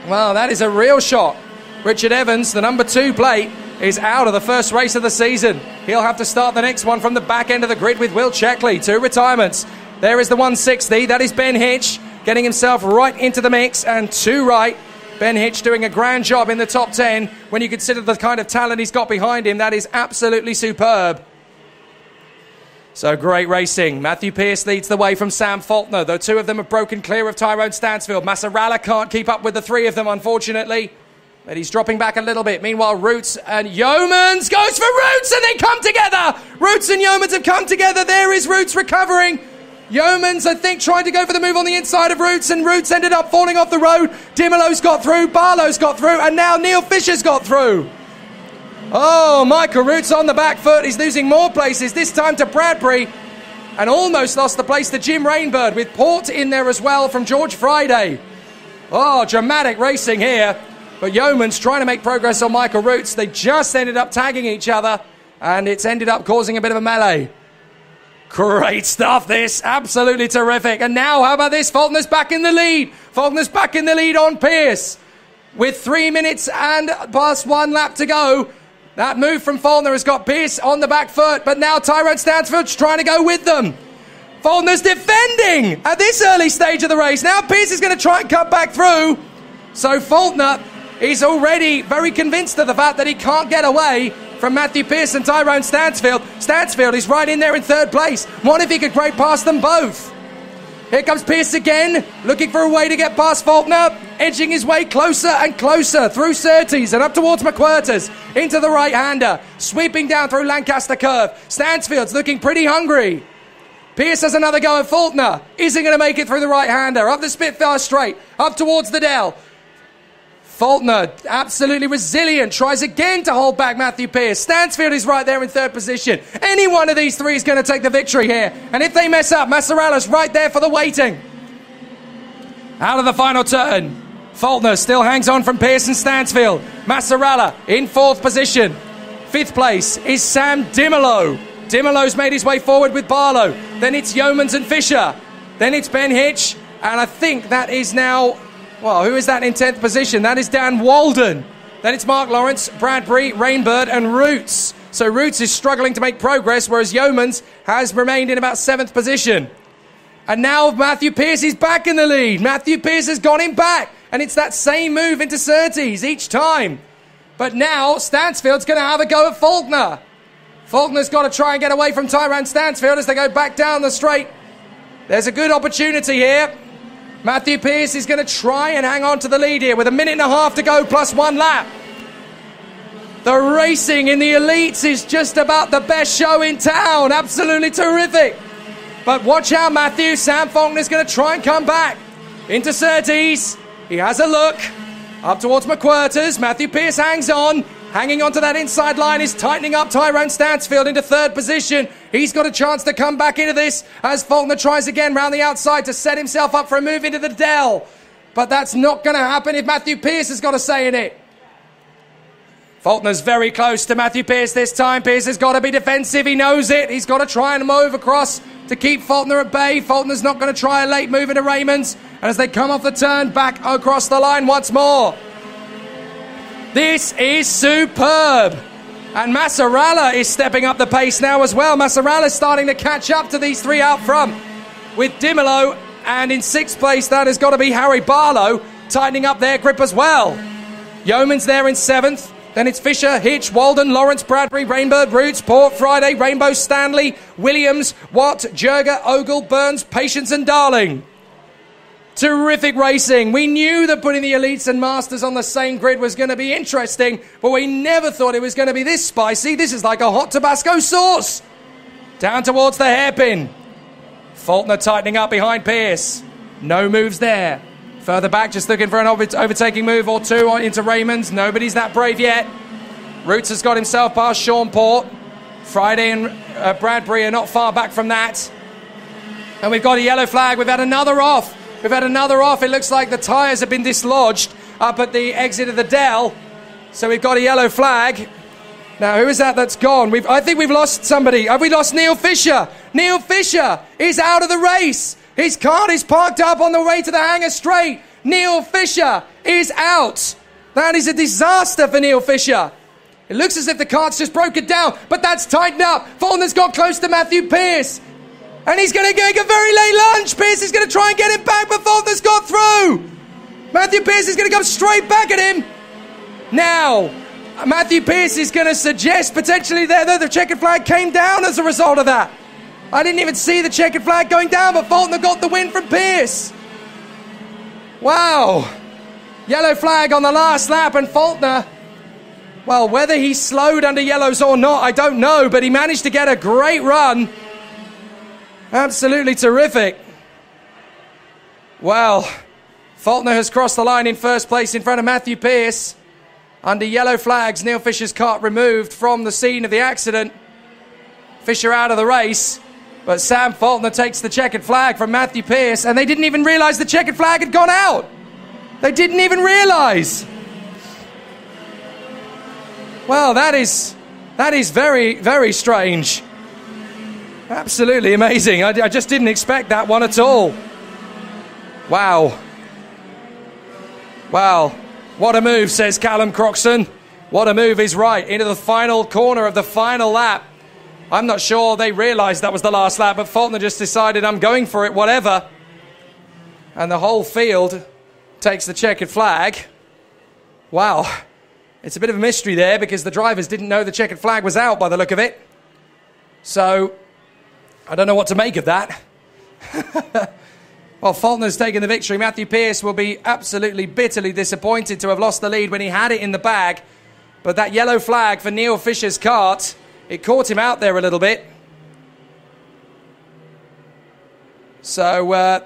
Well, that is a real shock. Richard Evans, the number 2 plate, is out of the first race of the season. He'll have to start the next one from the back end of the grid with Will Checkley. 2 retirements. There is the 160. That is Ben Hitch getting himself right into the mix, and 2 right. Ben Hitch doing a grand job in the top 10. When you consider the kind of talent he's got behind him, that is absolutely superb. So great racing. Matthew Pearce leads the way from Sam Faulkner, though 2 of them have broken clear of Tyrone Stansfield. Massarella can't keep up with the 3 of them, unfortunately. But he's dropping back a little bit. Meanwhile, Roots and Yeomans goes for Roots, and they come together. Roots and Yeomans have come together. There is Roots recovering. Yeomans, I think, trying to go for the move on the inside of Roots, and Roots ended up falling off the road. Dimolow's got through, Barlow's got through, and now Neil Fisher's got through. Oh, Michael Roots on the back foot. He's losing more places, this time to Bradbury, and almost lost the place to Jim Rainbird, with Port in there as well from George Friday. Oh, dramatic racing here. But Yeoman's trying to make progress on Michael Roots. They just ended up tagging each other, and it's ended up causing a bit of a melee. Great stuff, this. Absolutely terrific. And now, how about this? Faulkner's back in the lead. Faulkner's back in the lead on Pearce. With 3 minutes and plus 1 lap to go. That move from Faulkner has got Pearce on the back foot, but now Tyrone Stansfield's trying to go with them. Faulkner's defending at this early stage of the race. Now Pearce is going to try and cut back through. So Faulkner is already very convinced of the fact that he can't get away from Matthew Pearce and Tyrone Stansfield. Stansfield is right in there in third place. What if he could break past them both? Here comes Pearce again, looking for a way to get past Faulkner, edging his way closer and closer through Surtees and up towards McQuarters, into the right-hander, sweeping down through Lancaster Curve. Stansfield's looking pretty hungry. Pearce has another go at Faulkner. Isn't going to make it through the right-hander. Up the Spitfire straight, up towards the Dell. Faulkner, absolutely resilient, tries again to hold back Matthew Pearce. Stansfield is right there in third position. Any one of these three is going to take the victory here. And if they mess up, Massarella's right there for the waiting. Out of the final turn. Faulkner still hangs on from Pearce and Stansfield. Massarella in fourth position. Fifth place is Sam Dimolow. Dimolow's made his way forward with Barlow. Then it's Yeomans and Fisher. Then it's Ben Hitch. And I think that is now... Well, who is that in 10th position? That is Dan Walden. Then it's Mark Lawrence, Bradbury, Rainbird and Roots. So Roots is struggling to make progress, whereas Yeomans has remained in about 7th position. And now Matthew Pearce is back in the lead. Matthew Pearce has got him back. And it's that same move into Surtees each time. But now Stansfield's going to have a go at Faulkner. Faulkner's got to try and get away from Tyrone Stansfield as they go back down the straight. There's a good opportunity here. Matthew Pearce is going to try and hang on to the lead here with 1.5 minutes to go plus 1 lap. The racing in the elites is just about the best show in town. Absolutely terrific. But watch out, Matthew. Sam Faulkner's going to try and come back into Surtees. He has a look up towards McQuarters. Matthew Pearce hangs on. Hanging onto that inside line is tightening up Tyrone Stansfield into third position. He's got a chance to come back into this as Faulkner tries again round the outside to set himself up for a move into the Dell. But that's not going to happen if Matthew Pearce has got a say in it. Faulkner's very close to Matthew Pearce this time. Pearce has got to be defensive. He knows it. He's got to try and move across to keep Faulkner at bay. Faulkner's not going to try a late move into Raymond's. And as they come off the turn, back across the line once more. This is superb. And Massarella is stepping up the pace now as well. Massarella's starting to catch up to these three out front with Dimolow. And in 6th place, that has got to be Harry Barlow, tightening up their grip as well. Yeoman's there in 7th. Then it's Fisher, Hitch, Walden, Lawrence, Bradbury, Rainbird, Roots, Port, Friday, Rainbow, Stanley, Williams, Watt, Jurger, Ogle, Burns, Patience and Darling. Terrific racing. We knew that putting the elites and masters on the same grid was going to be interesting, but we never thought it was going to be this spicy. This is like a hot Tabasco sauce. Down towards the hairpin. Faulkner tightening up behind Pearce. No moves there. Further back, just looking for an overtaking move or two into Raymond's. Nobody's that brave yet. Roots has got himself past Sean Port. Friday and Bradbury are not far back from that. And we've got a yellow flag. We've had another off. We've had another off. It looks like the tyres have been dislodged up at the exit of the Dell. So we've got a yellow flag. Now, who is that that's gone? I think we've lost somebody. Have we lost Neil Fisher? Neil Fisher is out of the race. His car is parked up on the way to the hangar straight. Neil Fisher is out. That is a disaster for Neil Fisher. It looks as if the cart's just broken down, but that's tightened up. Faulkner's got close to Matthew Pearce. And he's going to make a very late lunge. Pearce is going to try and get him back, but Faulkner's got through. Matthew Pearce is going to come straight back at him. Now, Matthew Pearce is going to suggest potentially there that the checkered flag came down as a result of that. I didn't even see the checkered flag going down, but Faulkner got the win from Pearce. Wow. Yellow flag on the last lap, and Faulkner, well, whether he slowed under yellows or not, I don't know, but he managed to get a great run. Absolutely terrific. Well, Faulkner has crossed the line in first place in front of Matthew Pearce. Under yellow flags, Neil Fisher's cart removed from the scene of the accident. Fisher out of the race, but Sam Faulkner takes the checkered flag from Matthew Pearce, and they didn't even realise the checkered flag had gone out. They didn't even realise. Well, that is very, very strange. Absolutely amazing. I just didn't expect that one at all. Wow. Wow. What a move, says Callum Croxton. What a move is right. Into the final corner of the final lap. I'm not sure they realised that was the last lap, but Faulkner just decided, I'm going for it, whatever. And the whole field takes the checkered flag. Wow. It's a bit of a mystery there because the drivers didn't know the checkered flag was out by the look of it. So, I don't know what to make of that. Well, Faulkner's taken the victory. Matthew Pearce will be absolutely bitterly disappointed to have lost the lead when he had it in the bag. But that yellow flag for Neil Fisher's cart, it caught him out there a little bit. So,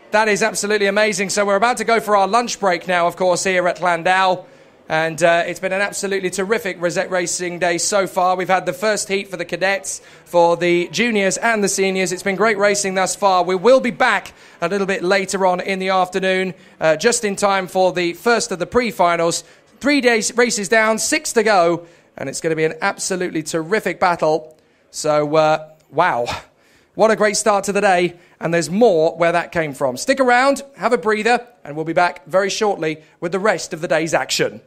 that is absolutely amazing. So we're about to go for our lunch break now, of course, here at Llandow. And it's been an absolutely terrific racing day so far. We've had the first heat for the cadets, for the juniors and the seniors. It's been great racing thus far. We will be back a little bit later on in the afternoon, just in time for the first of the pre-finals. 3 days races down, 6 to go, and it's going to be an absolutely terrific battle. So, wow. What a great start to the day, and there's more where that came from. Stick around, have a breather, and we'll be back very shortly with the rest of the day's action.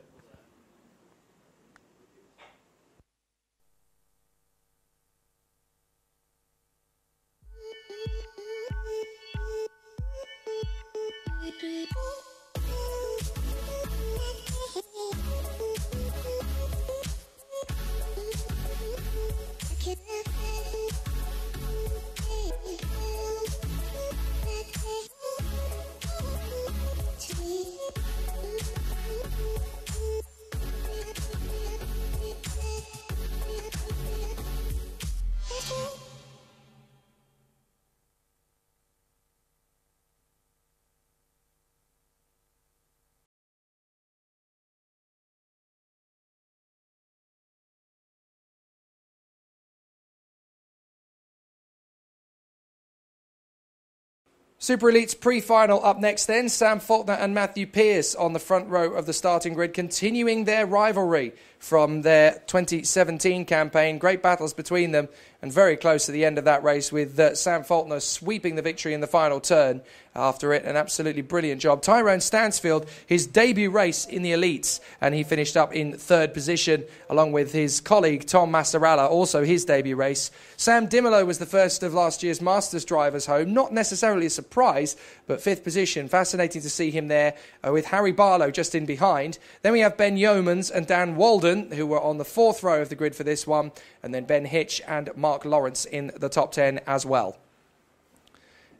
Super Elite's pre-final up next then. Sam Faulkner and Matthew Pearce on the front row of the starting grid, continuing their rivalry from their 2017 campaign. Great battles between them and very close to the end of that race with Sam Faulkner sweeping the victory in the final turn after it. An absolutely brilliant job. Tyrone Stansfield, his debut race in the elites, and he finished up in third position along with his colleague Tom Massaralla, also his debut race. Sam Dimolo was the first of last year's Masters drivers home. Not necessarily a surprise, but fifth position. Fascinating to see him there with Harry Barlow just in behind. Then we have Ben Yeomans and Dan Walden, who were on the fourth row of the grid for this one, and then Ben Hitch and Mark Lawrence in the top 10 as well.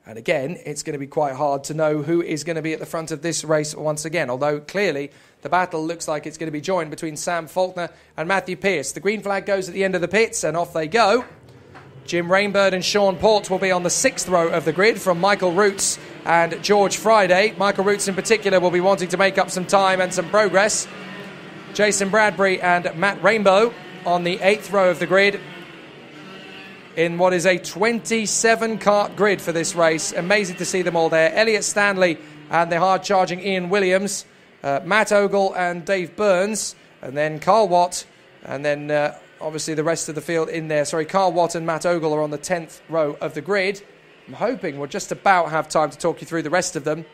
And again, it's going to be quite hard to know who is going to be at the front of this race once again, although clearly the battle looks like it's going to be joined between Sam Faulkner and Matthew Pearce. The green flag goes at the end of the pits, and off they go. Jim Rainbird and Sean Port will be on the sixth row of the grid from Michael Roots and George Friday. Michael Roots in particular will be wanting to make up some time and some progress. Jason Bradbury and Matt Rainbow on the eighth row of the grid in what is a 27-cart grid for this race. Amazing to see them all there. Elliot Stanley and the hard-charging Ian Williams, Matt Ogle and Dave Burns, and then Carl Watt, and then obviously the rest of the field in there. Sorry, Carl Watt and Matt Ogle are on the 10th row of the grid. I'm hoping we'll just about have time to talk you through the rest of them.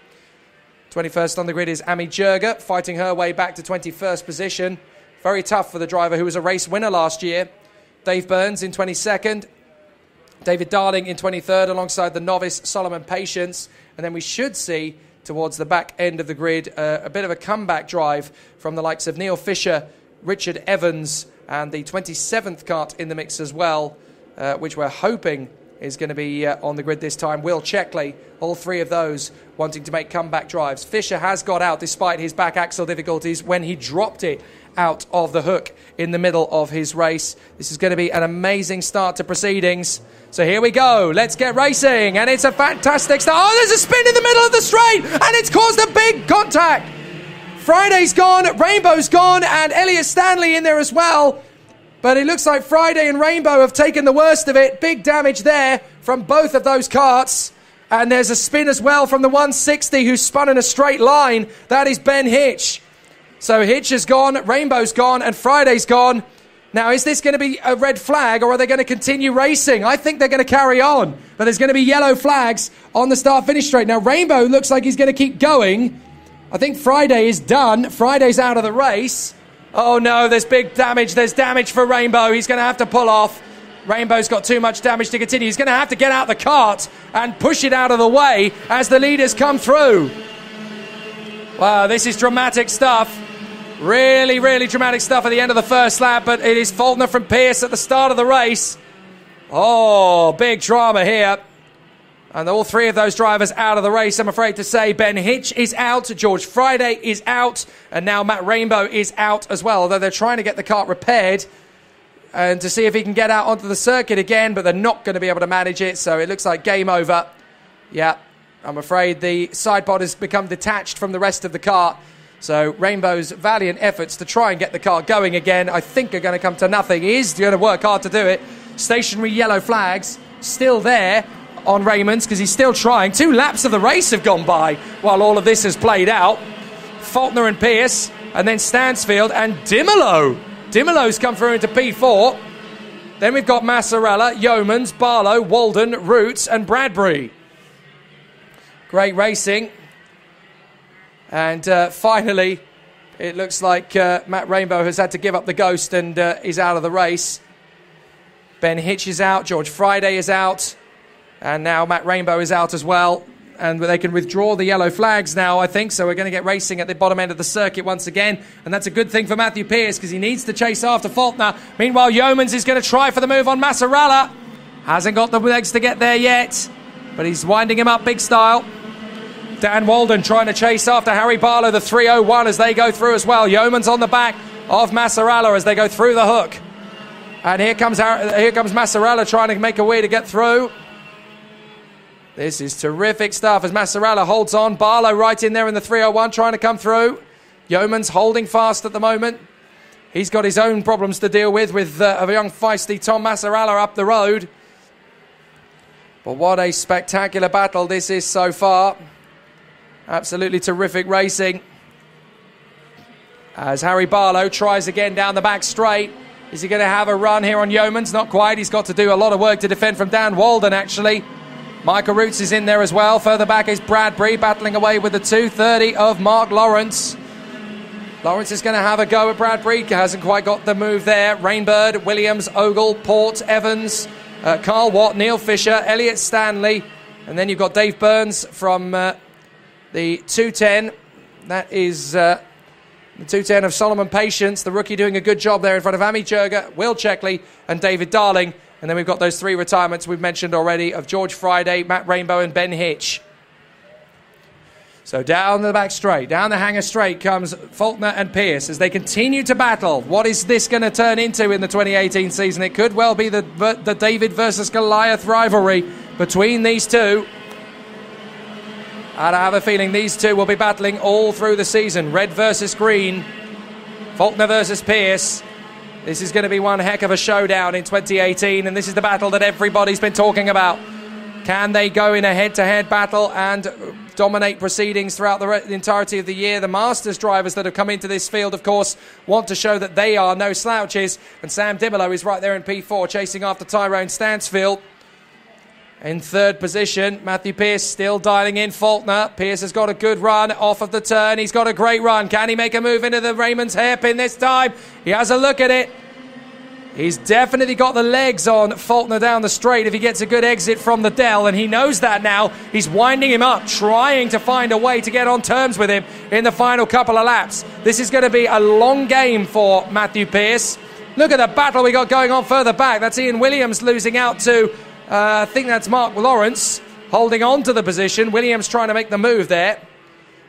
21st on the grid is Amy Jurger, fighting her way back to 21st position. Very tough for the driver who was a race winner last year. Dave Burns in 22nd. David Darling in 23rd alongside the novice Solomon Patience. And then we should see towards the back end of the grid a bit of a comeback drive from the likes of Neil Fisher, Richard Evans and the 27th cart in the mix as well, which we're hoping is going to be on the grid this time. Will Checkley, all three of those wanting to make comeback drives. Fisher has got out despite his back axle difficulties when he dropped it out of the hook in the middle of his race. This is going to be an amazing start to proceedings. So here we go. Let's get racing. And it's a fantastic start. Oh, there's a spin in the middle of the straight. And it's caused a big contact. Friday's gone. Rainbow's gone. And Elliot Stanley in there as well. But it looks like Friday and Rainbow have taken the worst of it. Big damage there from both of those karts. And there's a spin as well from the 160 who spun in a straight line. That is Ben Hitch. So Hitch is gone, Rainbow's gone, and Friday's gone. Now, is this going to be a red flag, or are they going to continue racing? I think they're going to carry on. But there's going to be yellow flags on the start-finish straight. Now, Rainbow looks like he's going to keep going. I think Friday is done. Friday's out of the race. Oh, no, there's big damage. There's damage for Rainbow. He's going to have to pull off. Rainbow's got too much damage to continue. He's going to have to get out the cart and push it out of the way as the leaders come through. Wow, this is dramatic stuff. Really, really dramatic stuff at the end of the first lap, but it is Faulkner from Pierce at the start of the race. Oh, big drama here. And all three of those drivers out of the race, I'm afraid to say. Ben Hitch is out, George Friday is out, and now Matt Rainbow is out as well, although they're trying to get the kart repaired and to see if he can get out onto the circuit again, but they're not going to be able to manage it, so it looks like game over. Yeah, I'm afraid the side pod has become detached from the rest of the kart. So Rainbow's valiant efforts to try and get the car going again, I think, are going to come to nothing. He is going to work hard to do it. Stationary yellow flags still there on Raymond's because he's still trying. 2 laps of the race have gone by while all of this has played out. Faulkner and Pierce, and then Stansfield and Dimolo. Dimolo's come through into P4. Then we've got Massarella, Yeomans, Barlow, Walden, Roots and Bradbury. Great racing. And finally, it looks like Matt Rainbow has had to give up the ghost and is out of the race. Ben Hitch is out, George Friday is out, and now Matt Rainbow is out as well. And they can withdraw the yellow flags now, I think, so we're going to get racing at the bottom end of the circuit once again. And that's a good thing for Matthew Pierce because he needs to chase after Faulkner. Meanwhile, Yeomans is going to try for the move on Massarella. Hasn't got the legs to get there yet, but he's winding him up big style. Dan Walden trying to chase after Harry Barlow, the 301 as they go through as well. Yeoman's on the back of Massarella as they go through the hook. And here comes Massarella trying to make a way to get through. This is terrific stuff as Massarella holds on. Barlow right in there in the 301 trying to come through. Yeoman's holding fast at the moment. He's got his own problems to deal with a young feisty Tom Massarella up the road. But what a spectacular battle this is so far. Absolutely terrific racing. As Harry Barlow tries again down the back straight. Is he going to have a run here on Yeomans? Not quite. He's got to do a lot of work to defend from Dan Walden, actually. Michael Roots is in there as well. Further back is Bradbury battling away with the 230 of Mark Lawrence. Lawrence is going to have a go at Bradbury. Hasn't quite got the move there. Rainbird, Williams, Ogle, Port, Evans, Carl Watt, Neil Fisher, Elliot Stanley. And then you've got Dave Burns from the 210. That is the 210 of Solomon Patience, the rookie doing a good job there in front of Ami Jurga, Will Checkley and David Darling. And then we've got those 3 retirements we've mentioned already of George Friday, Matt Rainbow and Ben Hitch. So down the back straight, down the hanger straight comes Faulkner and Pierce as they continue to battle. What is this going to turn into in the 2018 season? It could well be the David versus Goliath rivalry between these two. And I have a feeling these two will be battling all through the season. Red versus green. Faulkner versus Pierce. This is going to be one heck of a showdown in 2018, and this is the battle that everybody's been talking about. Can they go in a head-to-head battle and dominate proceedings throughout the entirety of the year? The Masters drivers that have come into this field, of course, want to show that they are no slouches, and Sam Dimolo is right there in P4, chasing after Tyrone Stansfield. In 3rd position, Matthew Pierce still dialing in Faulkner. Pierce has got a good run off of the turn. He's got a great run. Can he make a move into the Raymond's hairpin this time? He has a look at it. He's definitely got the legs on Faulkner down the straight if he gets a good exit from the Dell, and he knows that now. He's winding him up, trying to find a way to get on terms with him in the final couple of laps. This is going to be a long game for Matthew Pierce. Look at the battle we got going on further back. That's Ian Williams losing out to I think that's Mark Lawrence holding on to the position. Williams trying to make the move there.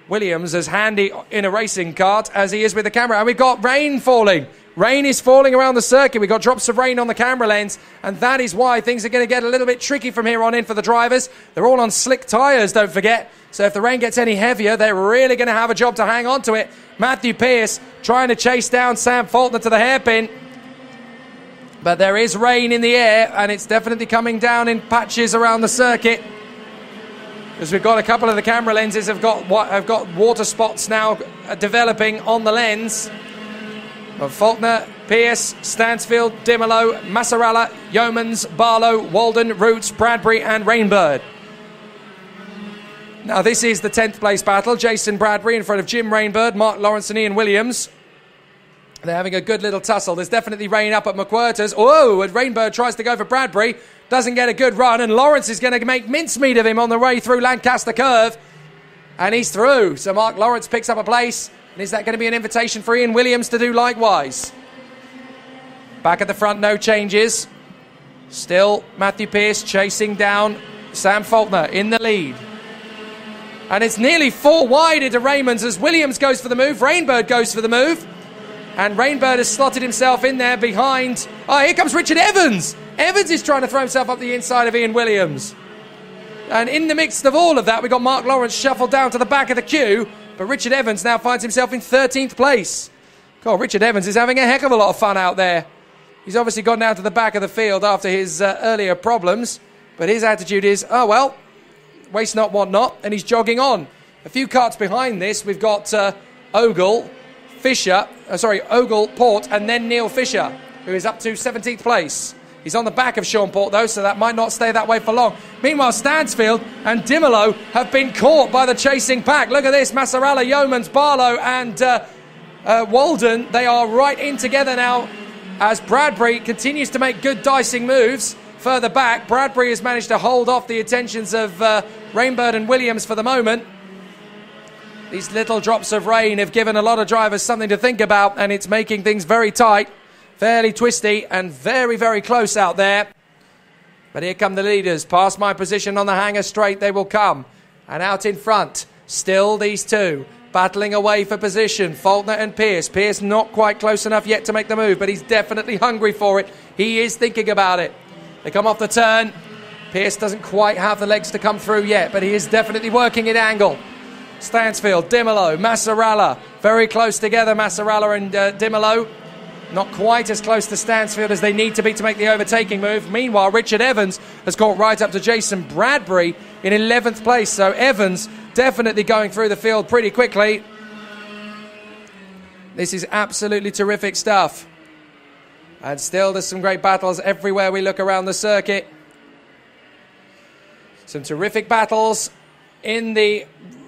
Williams as handy in a racing cart as he is with the camera. And we've got rain falling. Rain is falling around the circuit. We've got drops of rain on the camera lens, and that is why things are going to get a little bit tricky from here on in for the drivers. They're all on slick tyres, don't forget. So if the rain gets any heavier, they're really going to have a job to hang on to it. Matthew Pearce trying to chase down Sam Faulkner to the hairpin. But there is rain in the air, and it's definitely coming down in patches around the circuit. Because we've got a couple of the camera lenses have got water spots now developing on the lens. But Faulkner, Pearce, Stansfield, Dimolo, Massarella, Yeomans, Barlow, Walden, Roots, Bradbury and Rainbird. Now this is the 10th place battle. Jason Bradbury in front of Jim Rainbird, Mark Lawrence and Ian Williams. They're having a good little tussle. There's definitely rain up at McWhirter's. Oh, and Rainbird tries to go for Bradbury. Doesn't get a good run, and Lawrence is going to make mincemeat of him on the way through Lancaster Curve. And he's through. So Mark Lawrence picks up a place. And is that going to be an invitation for Ian Williams to do likewise? Back at the front, no changes. Still Matthew Pearce chasing down Sam Faulkner in the lead. And it's nearly 4 wide into Raymond's as Williams goes for the move. Rainbird goes for the move. And Rainbird has slotted himself in there behind. Oh, here comes Richard Evans. Evans is trying to throw himself up the inside of Ian Williams. And in the midst of all of that, we've got Mark Lawrence shuffled down to the back of the queue. But Richard Evans now finds himself in 13th place. God, Richard Evans is having a heck of a lot of fun out there. He's obviously gone down to the back of the field after his earlier problems. But his attitude is, oh, well, waste not, want not. And he's jogging on. A few carts behind this, we've got Ogle, Port, and then Neil Fisher, who is up to 17th place. He's on the back of Sean Port, though, so that might not stay that way for long. Meanwhile, Stansfield and Dimolo have been caught by the chasing pack. Look at this. Massarella, Yeomans, Barlow and Walden, they are right in together now as Bradbury continues to make good dicing moves. Further back, Bradbury has managed to hold off the attentions of Rainbird and Williams for the moment. These little drops of rain have given a lot of drivers something to think about, and it's making things very tight. Fairly twisty and very, very close out there. But here come the leaders. Past my position on the hanger straight, they will come. And out in front, still these two, battling away for position. Faulkner and Pearce. Pearce not quite close enough yet to make the move, but he's definitely hungry for it. He is thinking about it. They come off the turn. Pearce doesn't quite have the legs to come through yet, but he is definitely working at angle. Stansfield, Dimolo, Massarella. Very close together, Massarella and Dimolo. Not quite as close to Stansfield as they need to be to make the overtaking move. Meanwhile, Richard Evans has caught right up to Jason Bradbury in 11th place. So Evans definitely going through the field pretty quickly. This is absolutely terrific stuff. And still there's some great battles everywhere we look around the circuit. Some terrific battles in the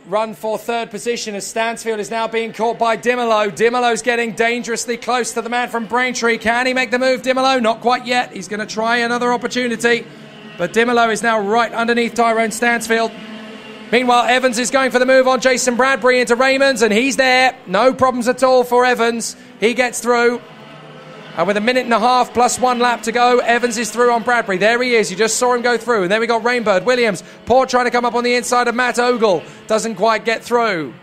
run for third position as Stansfield is now being caught by Dimolo. Dimolo's getting dangerously close to the man from Braintree. Can he make the move, Dimolo? Not quite yet. He's going to try another opportunity. But Dimolo is now right underneath Tyrone Stansfield. Meanwhile, Evans is going for the move on Jason Bradbury into Raymond's, and he's there. No problems at all for Evans. He gets through. And with 1.5 minutes plus 1 lap to go, Evans is through on Bradbury. There he is. You just saw him go through. And then we got Rainbird, Williams, Port trying to come up on the inside of Matt Ogle. Doesn't quite get through.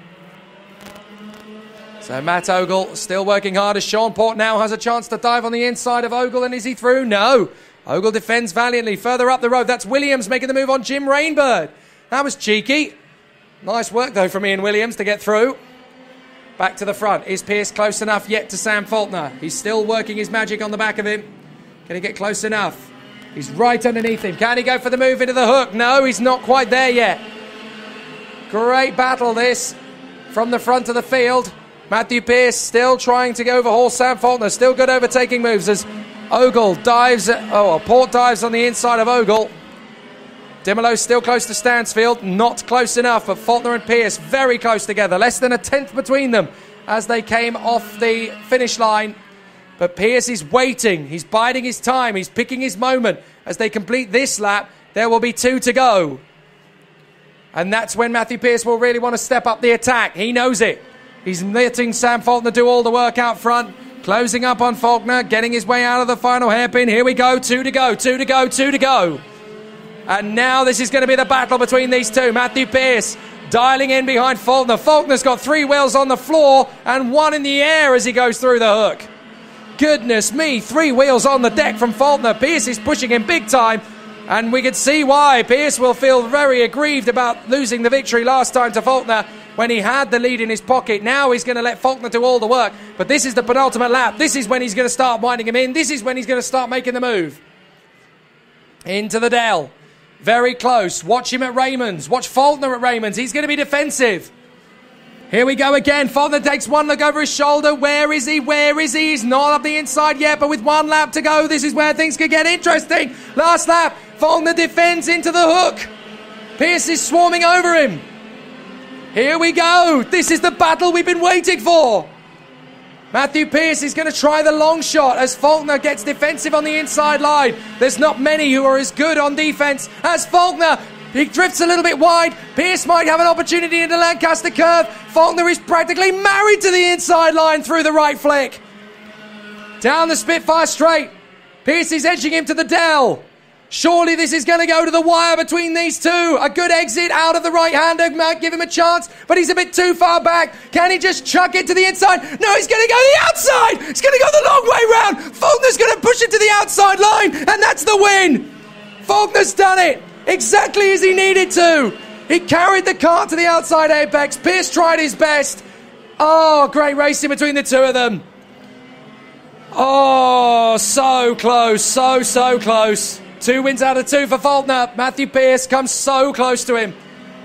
So Matt Ogle still working hard as Sean Port now has a chance to dive on the inside of Ogle. And is he through? No. Ogle defends valiantly. Further up the road, that's Williams making the move on Jim Rainbird. That was cheeky. Nice work, though, from Ian Williams to get through. Back to the front. Is Pearce close enough yet to Sam Faulkner? He's still working his magic on the back of him. Can he get close enough? He's right underneath him. Can he go for the move into the hook? No, he's not quite there yet. Great battle, this, from the front of the field. Matthew Pearce still trying to overhaul Sam Faulkner. Still good overtaking moves as Ogle dives. Port dives on the inside of Ogle. Dimolo still close to Stansfield, not close enough, but Faulkner and Pearce very close together, less than 1/10 between them as they came off the finish line. But Pearce is waiting, he's biding his time, he's picking his moment. As they complete this lap, there will be 2 to go. And that's when Matthew Pearce will really want to step up the attack. He knows it. He's letting Sam Faulkner do all the work out front, closing up on Faulkner, getting his way out of the final hairpin. Here we go, 2 to go, 2 to go, 2 to go. And now this is going to be the battle between these two. Matthew Pearce dialing in behind Faulkner. Faulkner's got 3 wheels on the floor and 1 in the air as he goes through the hook. Goodness me, 3 wheels on the deck from Faulkner. Pearce is pushing him big time, and we can see why. Pearce will feel very aggrieved about losing the victory last time to Faulkner when he had the lead in his pocket. Now he's going to let Faulkner do all the work, but this is the penultimate lap. This is when he's going to start winding him in. This is when he's going to start making the move. Into the Dell. Very close. Watch him at Raymond's. Watch Faulkner at Raymond's. He's going to be defensive. Here we go again. Faulkner takes one look over his shoulder. Where is he? Where is he? He's not up the inside yet, but with 1 lap to go, this is where things could get interesting. Last lap, Faulkner defends into the hook. Pearce is swarming over him. Here we go. This is the battle we've been waiting for. Matthew Pearce is going to try the long shot as Faulkner gets defensive on the inside line. There's not many who are as good on defense as Faulkner. He drifts a little bit wide. Pearce might have an opportunity into Lancaster Curve. Faulkner is practically married to the inside line through the right flick. Down the Spitfire straight. Pearce is edging him to the Dell. Surely this is going to go to the wire between these two. A good exit out of the right-hander might give him a chance, but he's a bit too far back. Can he just chuck it to the inside? No, he's going to go the outside. He's going to go the long way round. Faulkner's going to push it to the outside line, and that's the win. Faulkner's done it. Exactly as he needed to. He carried the cart to the outside apex. Pearce tried his best. Oh, great racing between the two of them. Oh, so close, so close. 2 wins out of 2 for Faulkner. Matthew Pearce comes so close to him.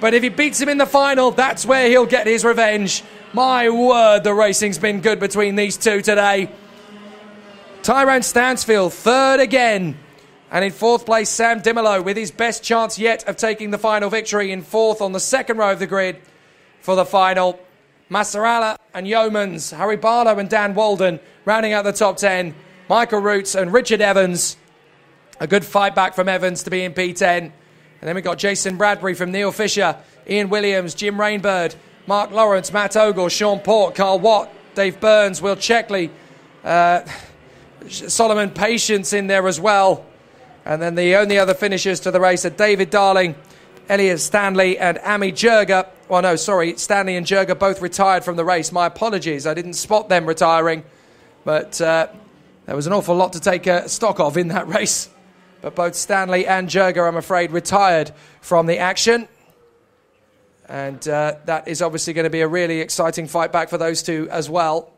But if he beats him in the final, that's where he'll get his revenge. My word, the racing's been good between these two today. Tyrone Stansfield, 3rd again. And in 4th place, Sam Dimolo, with his best chance yet of taking the final victory, in 4th on the 2nd row of the grid for the final. Massarala and Yeomans, Harry Barlow and Dan Walden rounding out the top 10. Michael Roots and Richard Evans. A good fight back from Evans to be in P10. And then we've got Jason Bradbury from Neil Fisher, Ian Williams, Jim Rainbird, Mark Lawrence, Matt Ogle, Sean Port, Carl Watt, Dave Burns, Will Checkley, Solomon Patience in there as well. And then the only other finishers to the race are David Darling, Elliot Stanley and Ami Jurga. Well, no, sorry, Stanley and Jurga both retired from the race. My apologies, I didn't spot them retiring. But there was an awful lot to take stock of in that race. But both Stanley and Jurga, I'm afraid, retired from the action. And that is obviously going to be a really exciting fight back for those two as well.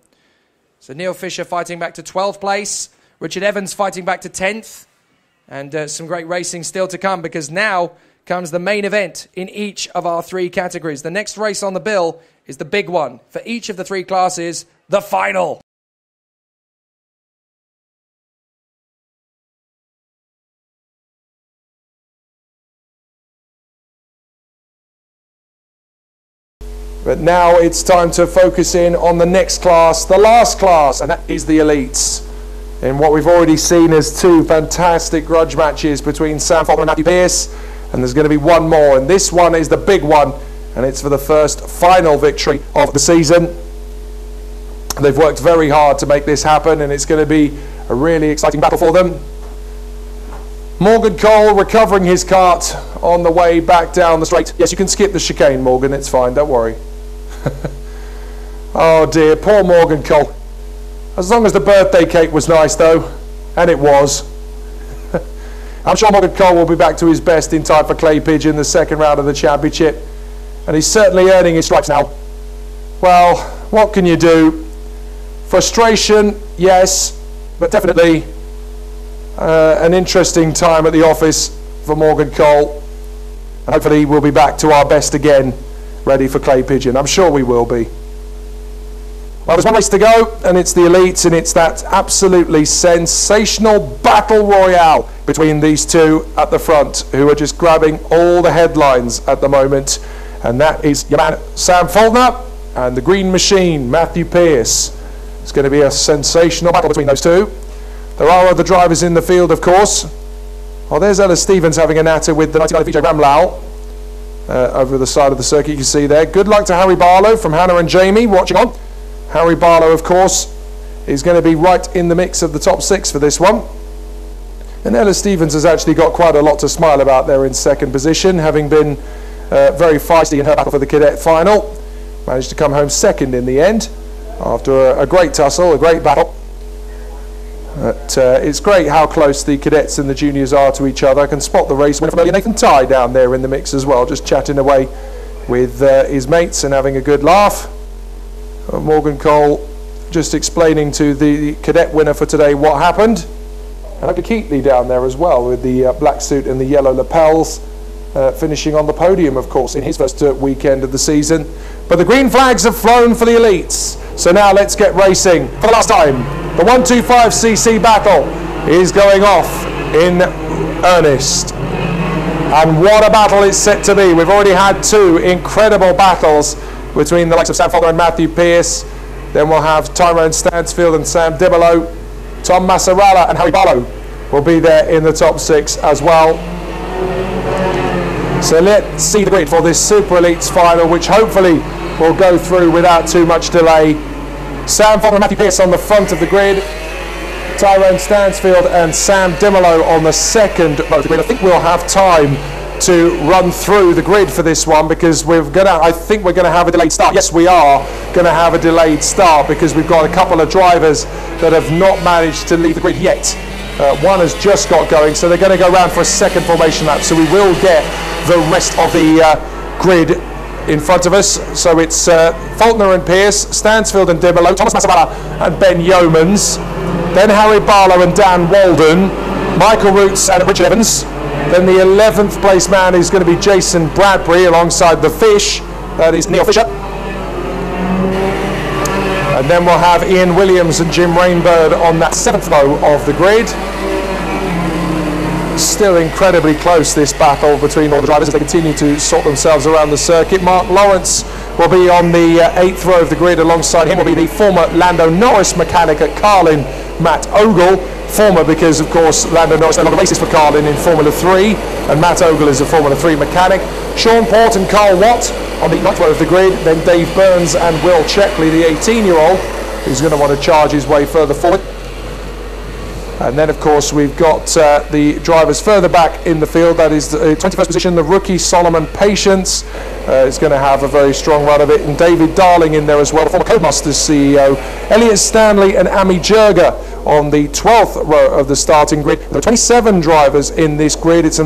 So Neil Fisher fighting back to 12th place. Richard Evans fighting back to 10th. And some great racing still to come, because now comes the main event in each of our 3 categories. The next race on the bill is the big one. For each of the 3 classes, the final. But now it's time to focus in on the next class, the last class, and that is the elites. In what we've already seen as 2 fantastic grudge matches between Sam Faulkner and Matthew Pearce, and there's going to be one more, and this one is the big one, and it's for the first final victory of the season. They've worked very hard to make this happen, and it's going to be a really exciting battle for them. Morgan Cole recovering his cart on the way back down the straight. Yes, you can skip the chicane, Morgan, it's fine, don't worry. Oh dear, poor Morgan Cole. As long as the birthday cake was nice though, and it was. I'm sure Morgan Cole will be back to his best in time for Clay Pigeon, the 2nd round of the championship, and he's certainly earning his stripes now. Well, what can you do? Frustration, yes, but definitely an interesting time at the office for Morgan Cole. And hopefully we'll be back to our best again, ready for Clay Pigeon. I'm sure we will be. Well, there's one race to go, and it's the elites, and it's that absolutely sensational battle royale between these two at the front, who are just grabbing all the headlines at the moment. And that is your man, Sam Faulkner, and the Green Machine, Matthew Pearce. It's going to be a sensational battle between those two. There are other drivers in the field, of course. Oh, there's Ella Stevens having a natter with the 99 VJ Ramlau over the side of the circuit, you can see there. Good luck to Harry Barlow from Hannah and Jamie watching on. Harry Barlow, of course, is going to be right in the mix of the top 6 for this one. And Ella Stevens has actually got quite a lot to smile about there in second position, having been very feisty in her battle for the cadet final. Managed to come home second in the end after a great tussle, a great battle. But it's great how close the cadets and the juniors are to each other. I can spot the race winner from earlier, Nathan Tye, down there in the mix as well, just chatting away with his mates and having a good laugh. Morgan Cole just explaining to the cadet winner for today what happened. And Dr. Keatley down there as well with the black suit and the yellow lapels, finishing on the podium, of course, in his first weekend of the season. But the green flags have flown for the elites. So now let's get racing for the last time. The 125cc battle is going off in earnest. And what a battle it's set to be. We've already had two incredible battles between the likes of Sam Faulkner and Matthew Pearce. Then we'll have Tyrone Stansfield and Sam Dimolo. Tom Massarella and Harry Barlow will be there in the top 6 as well. So let's see the grid for this Super Elites final, which hopefully will go through without too much delay. Sam Faulkner and Matthew Pearce on the front of the grid. Tyrone Stansfield and Sam Dimolo on the second row of the grid. I think we'll have time to run through the grid for this one, because I think we're going to have a delayed start. Yes, we are going to have a delayed start because we've got a couple of drivers that have not managed to leave the grid yet. One has just got going, so they're going to go around for a second formation lap, so we will get the rest of the grid in front of us. So it's Faulkner and Pearce, Stansfield and Dimolo, Thomas Massarella and Ben Yeomans, then Harry Barlow and Dan Walden, Michael Roots and Richard Evans. Then the 11th place man is going to be Jason Bradbury alongside the Fish. That is Neil Fisher. And then we'll have Ian Williams and Jim Rainbird on that 7th row of the grid. Still incredibly close, this battle between all the drivers as they continue to sort themselves around the circuit. Mark Lawrence will be on the 8th row of the grid. Alongside him will be the former Llandow Norris mechanic at Carlin, Matt Ogle. Former because, of course, Llandow Norris no longer races for Carlin in Formula 3, and Matt Ogle is a Formula 3 mechanic. Sean Port and Carl Watt on the 9th row of the grid. Then Dave Burns and Will Checkley, the 18-year-old, who's going to want to charge his way further forward. And then, of course, we've got the drivers further back in the field. That is the 21st position, the rookie Solomon Patience is going to have a very strong run of it. And David Darling in there as well, the former Codemasters CEO. Elliot Stanley and Amy Jurga on the 12th row of the starting grid. There are 27 drivers in this grid. It's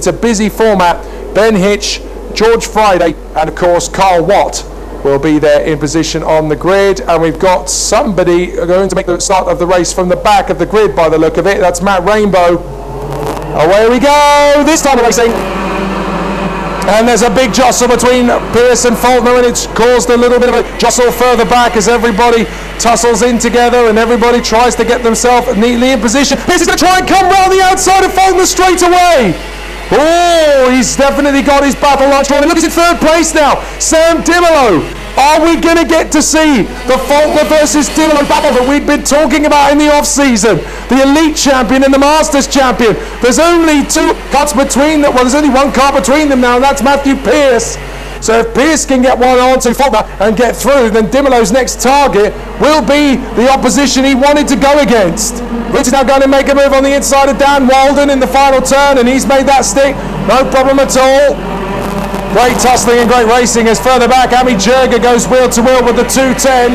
a busy format. Ben Hitch, George Friday, and, of course, Carl Watt will be there in position on the grid. And we've got somebody going to make the start of the race from the back of the grid by the look of it. That's Matt Rainbow. Away we go, this time of racing. And there's a big jostle between Pearce and Faulkner, and it's caused a little bit of a jostle further back as everybody tussles in together and everybody tries to get themselves neatly in position. Pearce is going to try and come round the outside of Faulkner straight away. Oh, he's definitely got his battle line strong. Look, he's in 3rd place now. Sam Dimolo. Are we going to get to see the Faulkner versus Dimolo battle that we've been talking about in the off-season? The Elite Champion and the Masters Champion. There's only 2 cuts between them. Well, there's only 1 car between them now, and that's Matthew Pearce. So if Pearce can get one on to Faulkner and get through, then Dimolo's next target will be the opposition he wanted to go against. Rich is now going to make a move on the inside of Dan Walden in the final turn, and he's made that stick. No problem at all. Great tussling and great racing as further back Amy Jurga goes wheel to wheel with the 210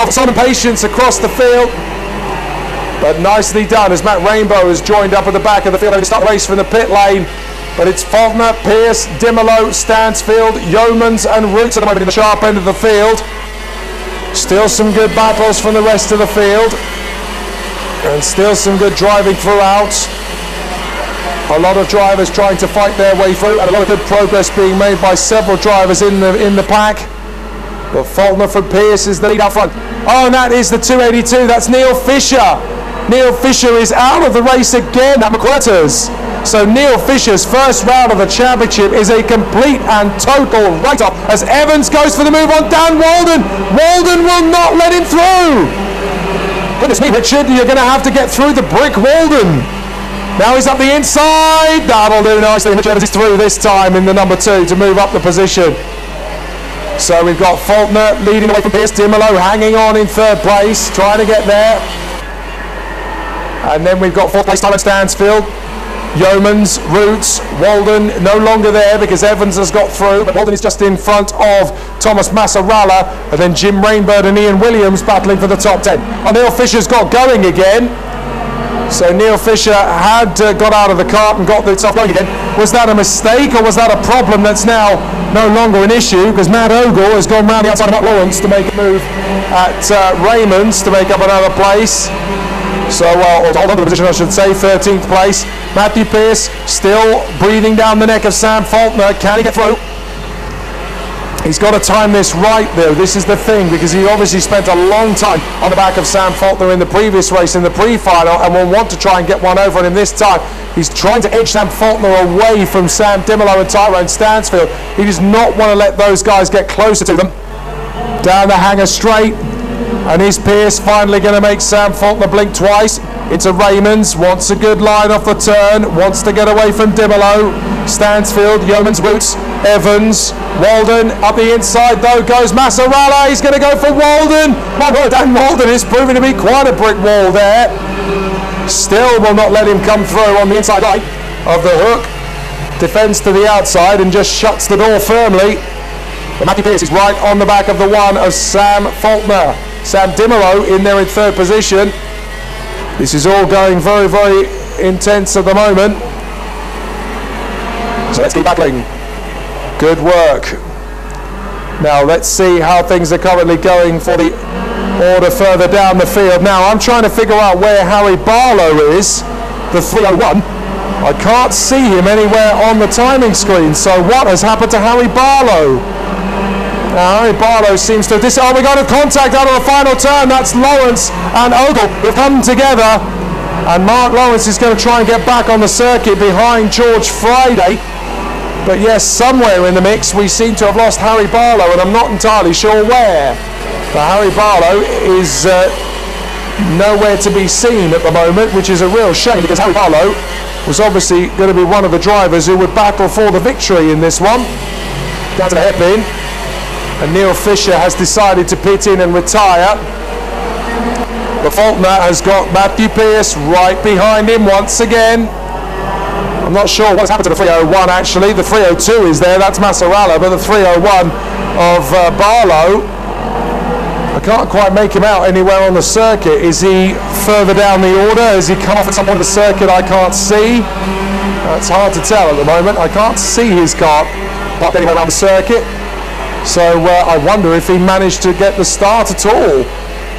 of Solomon Patience across the field. But nicely done as Matt Rainbow has joined up at the back of the field. They start the race from the pit lane. But it's Faulkner, Pearce, Dimolo, Stansfield, Yeomans and Roots at the moment in the sharp end of the field. Still some good battles from the rest of the field. And still some good driving throughout. A lot of drivers trying to fight their way through, and a lot of good progress being made by several drivers in the pack. But Faulkner from Pearce is the lead up front. Oh, and that is the 282. That's Neil Fisher. Neil Fisher is out of the race again at McWhirters. So Neil Fisher's first round of the championship is a complete and total write-off as Evans goes for the move on Dan Walden. Walden will not let him through. Goodness me, Richard, you're going to have to get through the brick, Walden. Now he's up the inside. That'll do nicely. Richard Evans is through this time in the number 2 to move up the position. So we've got Faulkner leading away from Pearce. Dimolo hanging on in 3rd place, trying to get there. And then we've got 4th place Tyrone Stansfield. Yeomans, Roots, Walden no longer there because Evans has got through, but Walden is just in front of Thomas Massaralla, and then Jim Rainbird and Ian Williams battling for the top 10. Oh, Neil Fisher's got going again. So Neil Fisher had got out of the cart and got the top going again. Was that a mistake or was that a problem that's now no longer an issue? Because Matt Ogle has gone round the outside of Matt Lawrence to make a move at Raymond's to make up another place. So, or hold on to the position, I should say, 13th place. Matthew Pearce still breathing down the neck of Sam Faulkner. Can he get through? He's got to time this right, though. This is the thing, because he obviously spent a long time on the back of Sam Faulkner in the previous race, in the pre-final, and will want to try and get one over on him this time. He's trying to edge Sam Faulkner away from Sam Dimolo and Tyrone Stansfield. He does not want to let those guys get closer to them. Down the hanger straight. And is Pearce finally going to make Sam Faulkner blink twice? Into Raymond's, wants a good line off the turn, wants to get away from Dimolo. Stansfield, Yeoman's Roots, Evans, Walden, up the inside though goes Massaralla. He's going to go for Walden. My word, Dan Walden is proving to be quite a brick wall there. Still will not let him come through on the inside line of the hook. Defends to the outside and just shuts the door firmly. But Matthew Pearce is right on the back of the one of Sam Faulkner. Sam Dimolo in there in 3rd position. This is all going very, very intense at the moment. So let's keep battling. Good work. Now let's see how things are currently going for the order further down the field. Now I'm trying to figure out where Harry Barlow is, the 301. I can't see him anywhere on the timing screen. So what has happened to Harry Barlow? Now, Harry Barlow seems to have oh, we got a contact out of the final turn. That's Lawrence and Ogle have come together. And Mark Lawrence is going to try and get back on the circuit behind George Friday. But yes, somewhere in the mix we seem to have lost Harry Barlow, and I'm not entirely sure where. But Harry Barlow is nowhere to be seen at the moment, which is a real shame, because Harry Barlow was obviously going to be one of the drivers who would battle for the victory in this one. Down to the hairpin. And Neil Fisher has decided to pit in and retire. But Faulkner has got Matthew Pearce right behind him once again. I'm not sure what's happened to the 301 actually. The 302 is there, that's Massaralla, but the 301 of Barlow, I can't quite make him out anywhere on the circuit. Is he further down the order? Has he come off at some point of the circuit I can't see? It's hard to tell at the moment. I can't see his car parked anywhere around the circuit. So I wonder if he managed to get the start at all.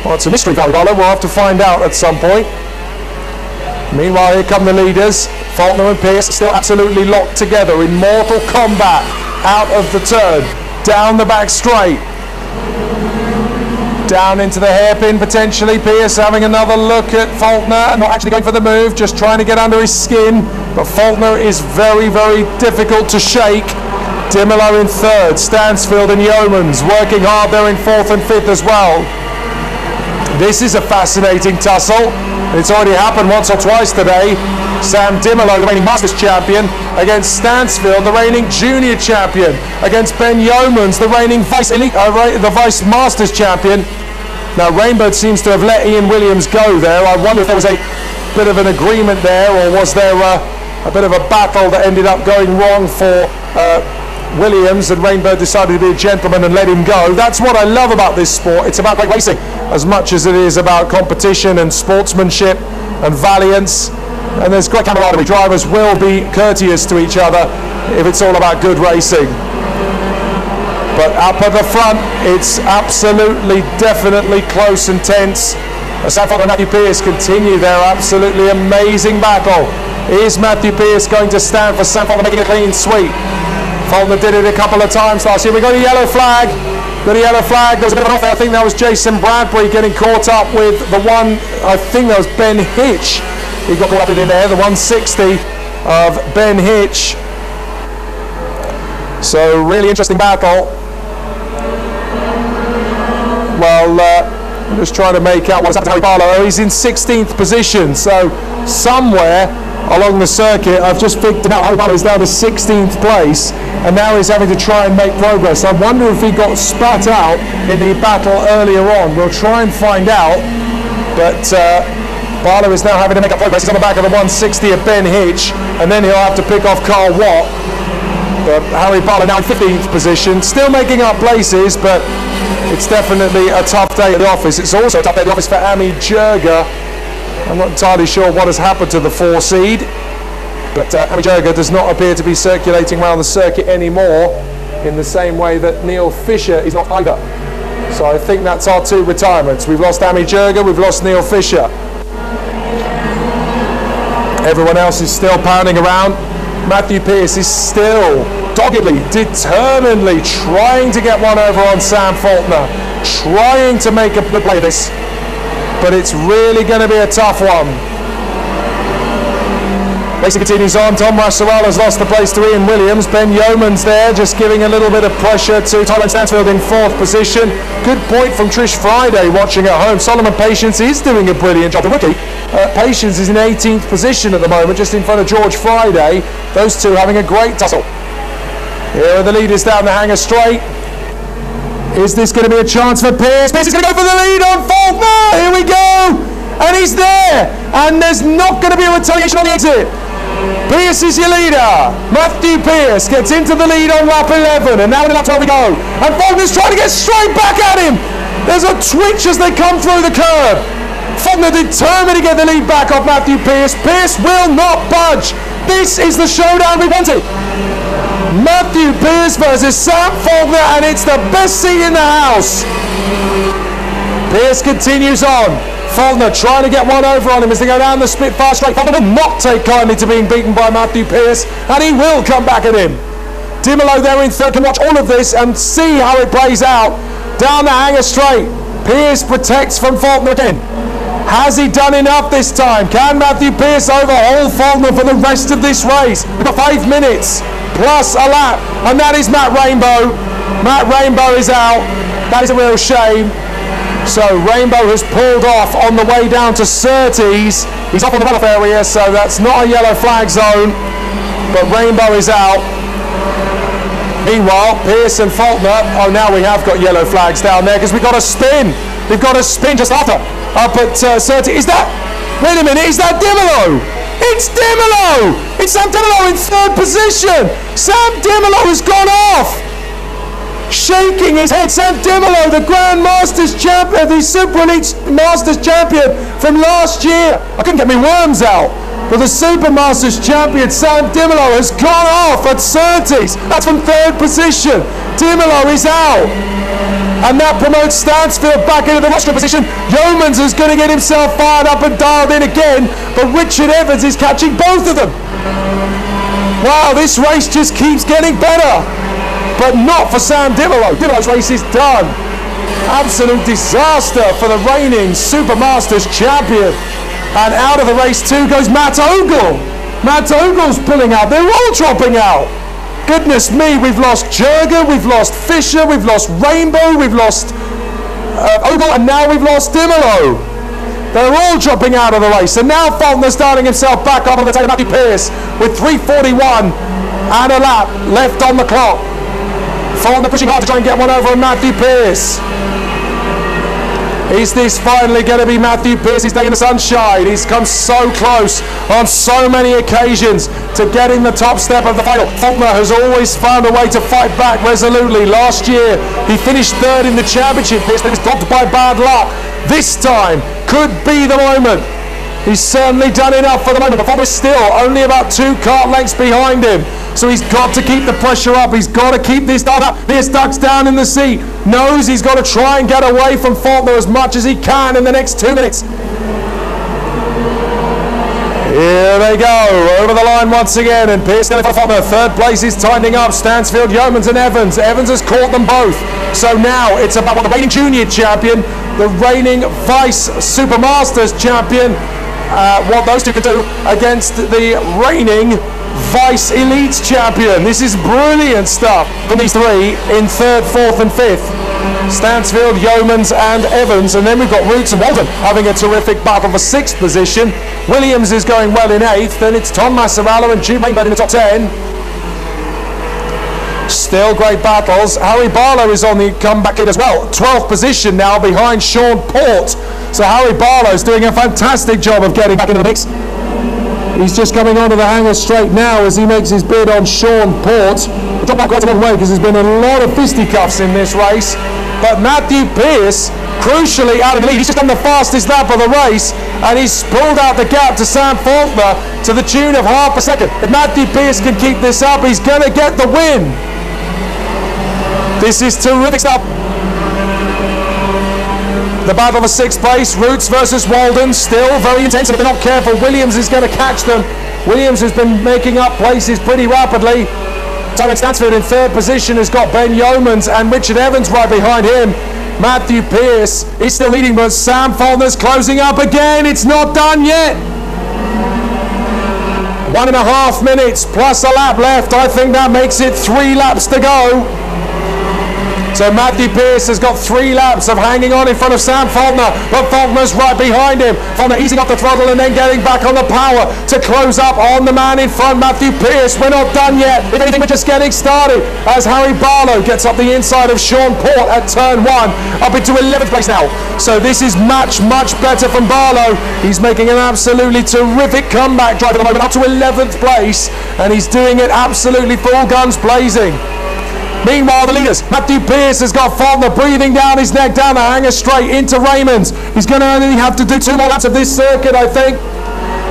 Well, it's a mystery, Harry Barlow. We'll have to find out at some point. Meanwhile, here come the leaders. Faulkner and Pearce still absolutely locked together in mortal combat. Out of the turn, down the back straight. Down into the hairpin potentially. Pearce having another look at Faulkner. Not actually going for the move, just trying to get under his skin. But Faulkner is very, very difficult to shake. Dimolo in 3rd, Stansfield and Yeomans working hard there in 4th and 5th as well. This is a fascinating tussle. It's already happened once or twice today. Sam Dimolo, the reigning Masters champion, against Stansfield, the reigning Junior champion, against Ben Yeomans, the reigning Vice Masters champion. Now Rainbird seems to have let Ian Williams go there. I wonder if there was a bit of an agreement there, or was there a bit of a battle that ended up going wrong for Williams, and Rainbird decided to be a gentleman and let him go. That's what I love about this sport. It's about great racing as much as it is about competition and sportsmanship and valiance. And there's great camaraderie. Drivers will be courteous to each other if it's all about good racing. But up at the front, it's absolutely, definitely close and tense. Sam Faulkner and Matthew Pearce continue their absolutely amazing battle. Is Matthew Pearce going to stand for Sam Faulkner making a clean sweep? Faulkner did it a couple of times last year. We got a yellow flag. Got a yellow flag. There was a bit of an off there. I think that was Jason Bradbury getting caught up with the one. I think that was Ben Hitch. He got caught up in there. The 160 of Ben Hitch. So really interesting battle. Well, I'm just trying to make out what's happened to Harry Barlow. He's in 16th position. So somewhere along the circuit, I've just figured out Harry Barlow is down to 16th place, and now he's having to try and make progress. I wonder if he got spat out in the battle earlier on. We'll try and find out, but Barlow is now having to make up progress. He's on the back of the 160 of Ben Hitch, and then he'll have to pick off Carl Watt. But Harry Barlow now in 15th position, still making up places, but it's definitely a tough day at the office. It's also a tough day at the office for Ami Jurga. I'm not entirely sure what has happened to the 4 seed, but Ami Jurga does not appear to be circulating around the circuit anymore in the same way that Neil Fisher is not either. So I think that's our 2 retirements. We've lost Ami Jurga, we've lost Neil Fisher. Everyone else is still pounding around. Matthew Pearce is still doggedly, determinedly trying to get one over on Sam Faulkner, trying to make a play of this, but it's really going to be a tough one. Racing continues on. Tom Rasserell has lost the place to Ian Williams. Ben Yeoman's there, just giving a little bit of pressure to Tyrone Stansfield in 4th position. Good point from Trish Friday watching at home. Solomon Patience is doing a brilliant job. The rookie, Patience is in 18th position at the moment, just in front of George Friday. Those two having a great tussle. Here are the leaders down the Hanger Straight. Is this going to be a chance for Pearce? Pearce is going to go for the lead on Faulkner. Here we go. And he's there. And there's not going to be a retaliation on the exit. Pearce is your leader. Matthew Pearce gets into the lead on lap 11, and now in lap 12 we go. And Faulkner's trying to get straight back at him. There's a twitch as they come through the curve. Faulkner determined to get the lead back off Matthew Pearce. Pearce will not budge. This is the showdown we wanted. Matthew Pearce versus Sam Faulkner, and it's the best seat in the house. Pearce continues on. Faulkner trying to get one over on him as they go down the Spitfire straight. Faulkner will not take kindly to being beaten by Matthew Pearce, and he will come back at him. Dimolo there in 3rd can watch all of this and see how it plays out. Down the Hanger Straight, Pearce protects from Faulkner again. Has he done enough this time? Can Matthew Pearce overhaul Faulkner for the rest of this race? We've got 5 minutes plus a lap, and that is Matt Rainbow. Matt Rainbow is out. That is a real shame. So Rainbow has pulled off on the way down to Surtees. He's off on the runoff area, so that's not a yellow flag zone, but Rainbow is out. Meanwhile, Pearce and Faulkner, oh, now we have got yellow flags down there because we've got a spin. We've got a spin just after up at Surtees. Is that, wait a minute, is that Dimolo? It's Dimolo! It's Sam Dimolo in 3rd position. Sam Dimolo has gone off. Shaking his head. Sam Dimolo, the Grand Masters champion, the Super Elite Masters champion from last year. I couldn't get my worms out. But the Super Masters champion, Sam Dimolo, has gone off at Surtees. That's from 3rd position. Dimolo is out. And that promotes Stansfield back into the rostrum position. Yeomans is going to get himself fired up and dialed in again. But Richard Evans is catching both of them. Wow, this race just keeps getting better. But not for Sam Dimolo. Dimolo's race is done. Absolute disaster for the reigning Super Masters champion. And out of the race too goes Matt Ogle. Matt Ogle's pulling out. They're all dropping out. Goodness me, we've lost Jurga, we've lost Fisher, we've lost Rainbow, we've lost Ogle, and now we've lost Dimolo. They're all dropping out of the race. And now Faulkner starting himself back up on the tail of Matthew Pearce with 3:41 and a lap left on the clock. Faulkner pushing hard to try and get one over on Matthew Pearce. Is this finally going to be Matthew Pearce's day in the sunshine? He's come so close on so many occasions to getting the top step of the final. Faulkner has always found a way to fight back resolutely. Last year, he finished 3rd in the championship. He was dropped by bad luck. This time could be the moment. He's certainly done enough for the moment, but Faulkner's still only about 2 kart lengths behind him. So he's got to keep the pressure up. He's got to keep this done up. Here's Ducks down in the seat. Knows he's got to try and get away from Faulkner as much as he can in the next 2 minutes. Here they go, over the line once again, and Pearce going for Faulkner. 3rd place is tightening up. Stansfield, Yeomans and Evans. Evans has caught them both. So now it's about what the reigning junior champion, the reigning vice Super Masters champion, what those two can do against the reigning Vice Elite champion. This is brilliant stuff from these 3 in 3rd, 4th and 5th. Stansfield, Yeomans and Evans, and then we've got Roots and Whilton having a terrific battle for 6th position. Williams is going well in 8th, then it's Tom Massarallo and Jude Rainbow in the top 10. Still great battles. Harry Barlow is on the comeback in as well. 12th position now behind Sean Port. So Harry Barlow's doing a fantastic job of getting back into the mix. He's just coming onto the hanger straight now as he makes his bid on Sean Port. We'll drop back right another way because there's been a lot of fisticuffs in this race. But Matthew Pearce, crucially out of the lead. He's just done the fastest lap of the race and he's pulled out the gap to Sam Faulkner to the tune of half a second. If Matthew Pearce can keep this up, he's going to get the win. This is terrific stuff. The battle for 6th place, Roots versus Walden, still very intense. If they're not careful, Williams is going to catch them. Williams has been making up places pretty rapidly. Tyrone Stansfield in 3rd position has got Ben Yeomans and Richard Evans right behind him. Matthew Pearce is still leading, but Sam Faulkner's closing up again. It's not done yet. 1.5 minutes plus a lap left. I think that makes it 3 laps to go. So Matthew Pearce has got 3 laps of hanging on in front of Sam Faulkner, but Faulkner's right behind him. Faulkner easing up the throttle and then getting back on the power to close up on the man in front, Matthew Pearce. We're not done yet. If anything, we're just getting started as Harry Barlow gets up the inside of Sean Port at turn 1, up into 11th place now. So this is much better from Barlow. He's making an absolutely terrific comeback drive at the moment, up to 11th place, and he's doing it absolutely full guns blazing. Meanwhile, the leaders, Matthew Pearce has got Faulkner breathing down his neck, down the hanger straight into Raymond's. He's going to only have to do 2 more laps of this circuit, I think.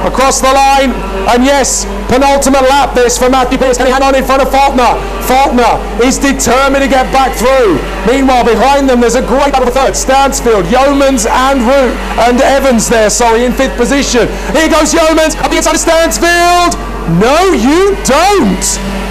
Across the line, and yes, penultimate lap this for Matthew Pearce. Can he hang on in front of Faulkner? Faulkner is determined to get back through. Meanwhile, behind them, there's a great battle for 3rd. Stansfield, Yeomans and Evans there, in 5th position. Here goes Yeomans, up the inside of Stansfield. No, you don't.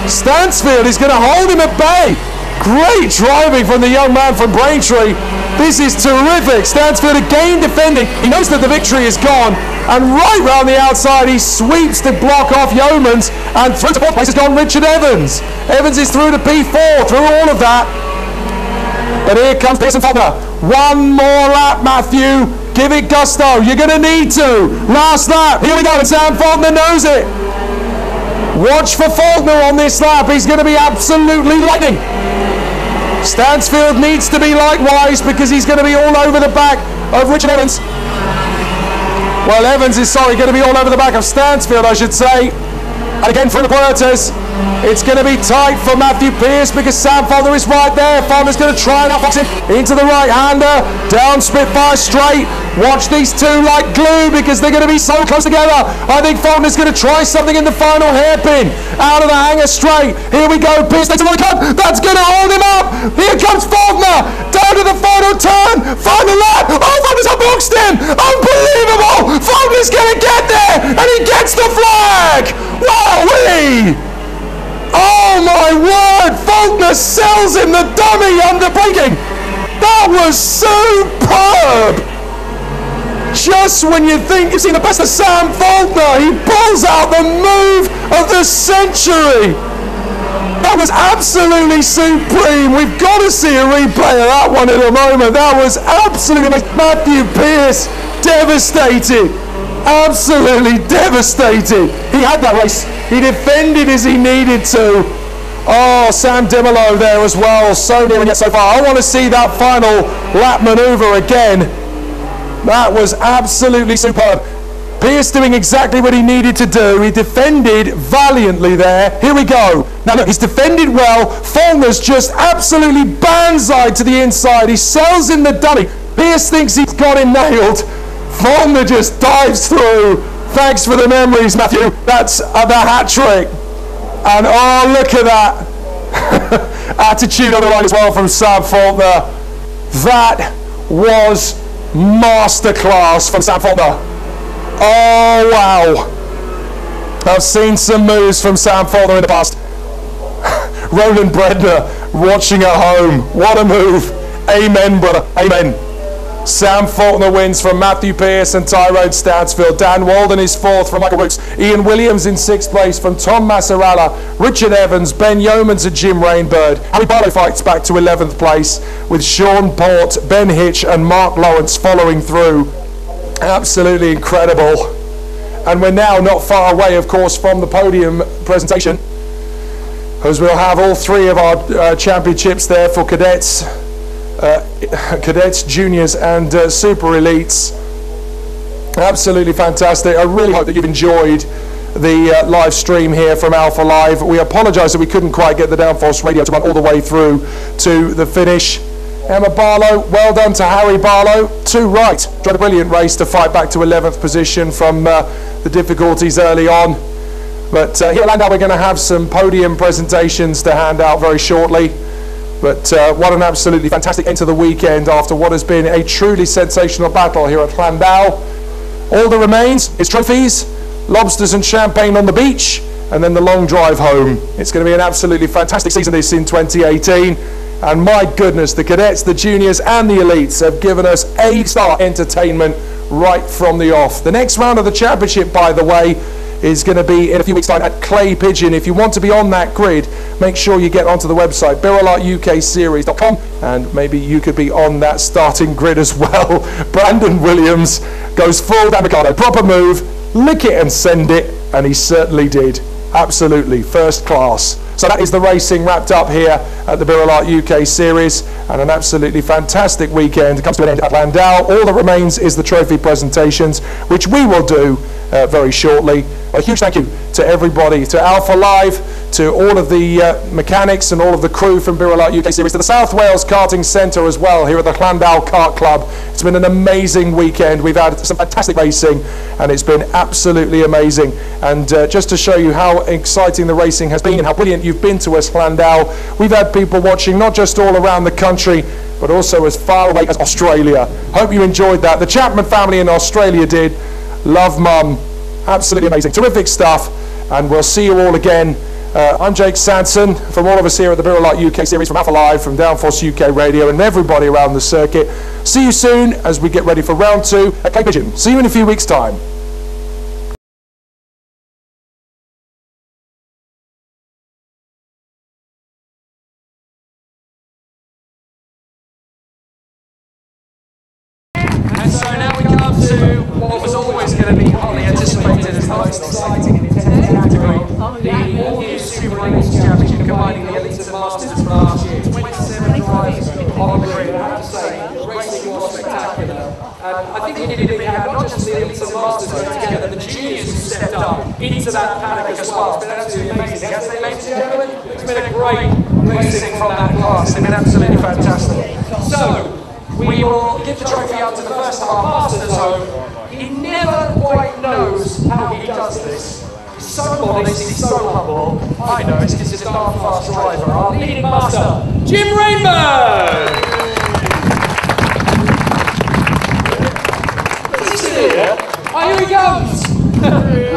Stansfield is going to hold him at bay. Great driving from the young man from Braintree. This is terrific. Stansfield again defending. He knows that the victory is gone. And right round the outside, he sweeps to block off Yeomans. And through to 4th place has gone Richard Evans. Evans is through to P4 through all of that. But here comes Pearson Faulkner. 1 more lap, Matthew. Give it gusto. You're going to need to. Last lap. Here we go. And Sam Faulkner knows it. Watch for Faulkner on this lap. He's going to be absolutely lightning. Stansfield needs to be likewise because he's going to be all over the back of Richard Evans. Well, Evans is, going to be all over the back of Stansfield, I should say. And again, for the Puertas, it's going to be tight for Matthew Pearce because Sam Faulkner is right there. Faulkner's going to try and outfox him into the right-hander, down Spitfire straight. Watch these two like glue because they're going to be so close together. I think Faulkner's going to try something in the final hairpin. Out of the hanger straight. Here we go. Pearce takes another cut. That's going to hold him up. Here comes Faulkner. Down to the final turn. Final lap. Oh, Faulkner's unboxed him. Unbelievable. Faulkner's going to get there. And he gets the flag. Wowee. Oh my word. Faulkner sells him the dummy under braking. That was superb. Just when you think you've seen the best of Sam Faulkner, he pulls out the move of the century. That was absolutely supreme. We've got to see a replay of that one in a moment. That was absolutely amazing. Matthew Pearce, devastated. Absolutely devastated. He had that race. He defended as he needed to. Oh, Sam Dimolo there as well. So near and yet so far. I want to see that final lap manoeuvre again. That was absolutely superb. Pearce doing exactly what he needed to do. He defended valiantly there. Here we go. Now look, he's defended well. Faulkner's just absolutely banzai to the inside. He sells in the dummy. Pearce thinks he's got him nailed. Faulkner just dives through. Thanks for the memories, Matthew. That's the hat trick. And oh, look at that. Attitude on the line as well from Sam Faulkner. That was masterclass from Sam Faulkner. Oh wow, I've seen some moves from Sam Faulkner in the past. Roland Bredner watching at home, what a move. Amen, brother, amen. Sam Faulkner wins from Matthew Pearce and Tyrone Stansfield. Dan Walden is 4th from Michael Roots. Ian Williams in 6th place from Tom Massaralla, Richard Evans, Ben Yeomans and Jim Rainbird. Harry Barlow fights back to 11th place with Sean Port, Ben Hitch and Mark Lawrence following through. Absolutely incredible. And we're now not far away, of course, from the podium presentation, as we'll have all 3 of our championships there for cadets. cadets, juniors and super elites. Absolutely fantastic. I really hope that you've enjoyed the live stream here from Alpha Live. We apologise that we couldn't quite get the Downforce radio to run all the way through to the finish. Emma Barlow, well done to Harry Barlow. 2 right. Tried a brilliant race to fight back to 11th position from the difficulties early on. But here at Llandow we're going to have some podium presentations to hand out very shortly. But what an absolutely fantastic end to the weekend after what has been a truly sensational battle here at Llandow. All that remains is trophies, lobsters and champagne on the beach, and then the long drive home. It's going to be an absolutely fantastic season this in 2018. And my goodness, the cadets, the juniors and the elites have given us A-star entertainment right from the off. The next round of the championship, by the way, is going to be in a few weeks' time at Clay Pigeon. If you want to be on that grid, make sure you get onto the website, birelARTUKseries.com, and maybe you could be on that starting grid as well. Brandon Williams goes full Dan Ricardo, proper move, lick it and send it, and he certainly did. Absolutely, first class. So that is the racing wrapped up here at the birelART UK Series, and an absolutely fantastic weekend comes to an end at Llandow. All that remains is the trophy presentations, which we will do very shortly. A huge thank you to everybody, to Alpha Live, to all of the mechanics and all of the crew from birelART UK Series, to the South Wales Karting Centre as well here at the Llandow Kart Club. It's been an amazing weekend. We've had some fantastic racing and it's been absolutely amazing. And just to show you how exciting the racing has been and how brilliant you've been to us, Llandow, we've had people watching not just all around the country but also as far away as Australia. Hope you enjoyed that. The Chapman family in Australia did. Love Mum. Absolutely amazing. Terrific stuff. And we'll see you all again. I'm Jake Sanson from all of us here at the birelART UK Series, from Alpha Live, from Downforce UK Radio, and everybody around the circuit. See you soon as we get ready for round 2 at Clay Pigeon. See you in a few weeks' time. And so now we come to what was always going to be hotly anticipated as the most exciting and intense category, the all-new Super Elites Championship, combining the elites and masters from last year. 27 drivers on the grid. I have to say, racing was spectacular. And I think we did have not just the elites and masters going together, the juniors who stepped up into that paddock as well. It's been absolutely amazing, hasn't it, ladies and gentlemen? It's been a great racing from that class. It's been absolutely fantastic. So, we will give the trophy out to the first of our masters home. He never quite knows how he does this. He's so modest, he's so humble. I know, it's because he's a darn fast driver. Our leading master, Jim Rainbow! Is he here? Oh, here he comes!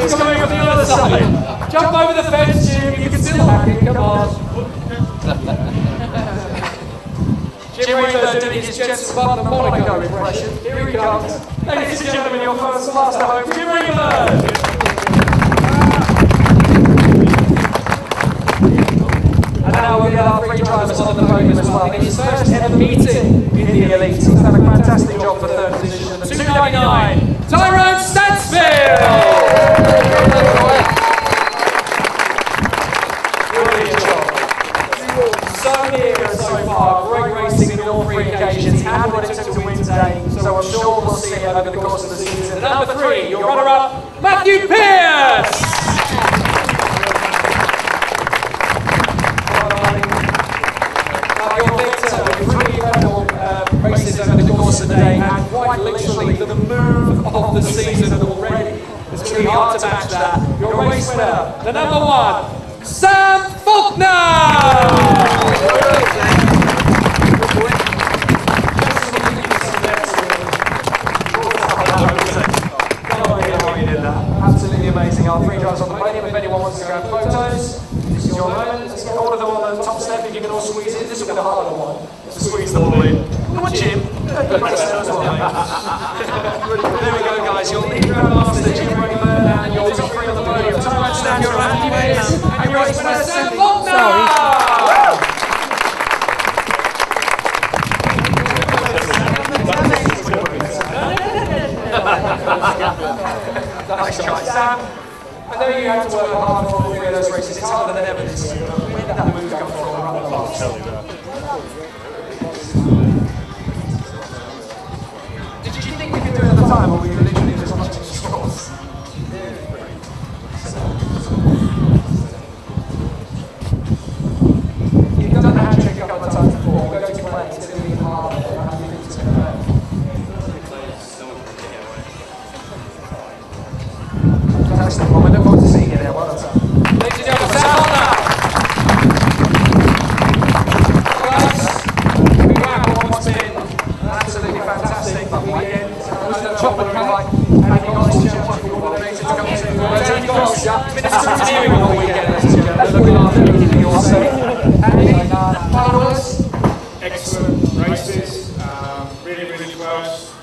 He's coming up the other side. Jump over the fence, Jim, you can still hack him, come on. Jim Rainbow doing his Jensen Butler Monaco impression. Here he comes. Ladies and gentlemen, your first master home, Jim Rainbow! And now we've got our 3 drivers on the podium as well. In his first ever meeting in the elites, he's done a fantastic job for 3rd position. 299, Tyrone Stansfield! Brilliant job. So near and so far, great racing on all 3 occasions, and what it took to win today, so I'm sure we'll see it over the course of the season. And number 3, your runner-up, Matthew Pearce! Your victor with 3 incredible races over the course of the day, and quite literally the move of the season already. It's going to be hard to match that. Your race winner, the number 1, Sam Faulkner! Absolutely amazing. Our 3 drivers on the podium. If anyone wants to grab photos, this is your moment. Let's get all of them on the top step. If you can all squeeze in. This will be the harder one. To squeeze them all in. Come on, Jim. There we go, guys. Your lead grandmaster, Jim Rainbow, and your top 3 on the podium. Tyrone Stansfield, Matthew Pearce, and your race winner, Sam Faulkner! Nice try, Sam. I know you had to work hard for all 3 of those races. It's harder than ever this year. Where did that move come from? weekend. Chocolate cake. And you guys just coordinated to come to. You've got ministers doing all weekend. That's looking after everything also. And followers. Excellent races, really close.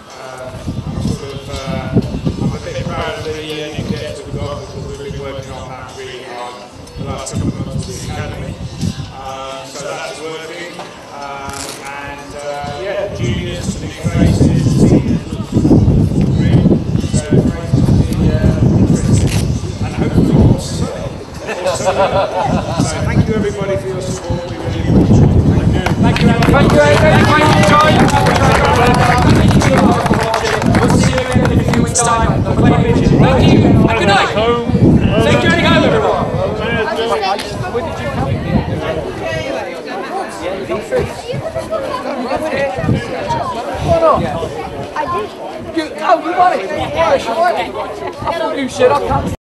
I'm a bit proud of the new kits we've got because we've been working on that really hard the last couple of months with the academy. So that's working. And yeah, the juniors, the big races, seniors, so and hopefully more sunny. So thank you everybody for your support. We really appreciate it. Thank you, Andy. Thank you, Andy. Thank you, John. We'll see you again in a few weeks' time. Thank you, and good night. Safe journey home, everyone. When did you come? Yeah, you got through. Why not? I did. Oh, you won it. I thought you said I can't.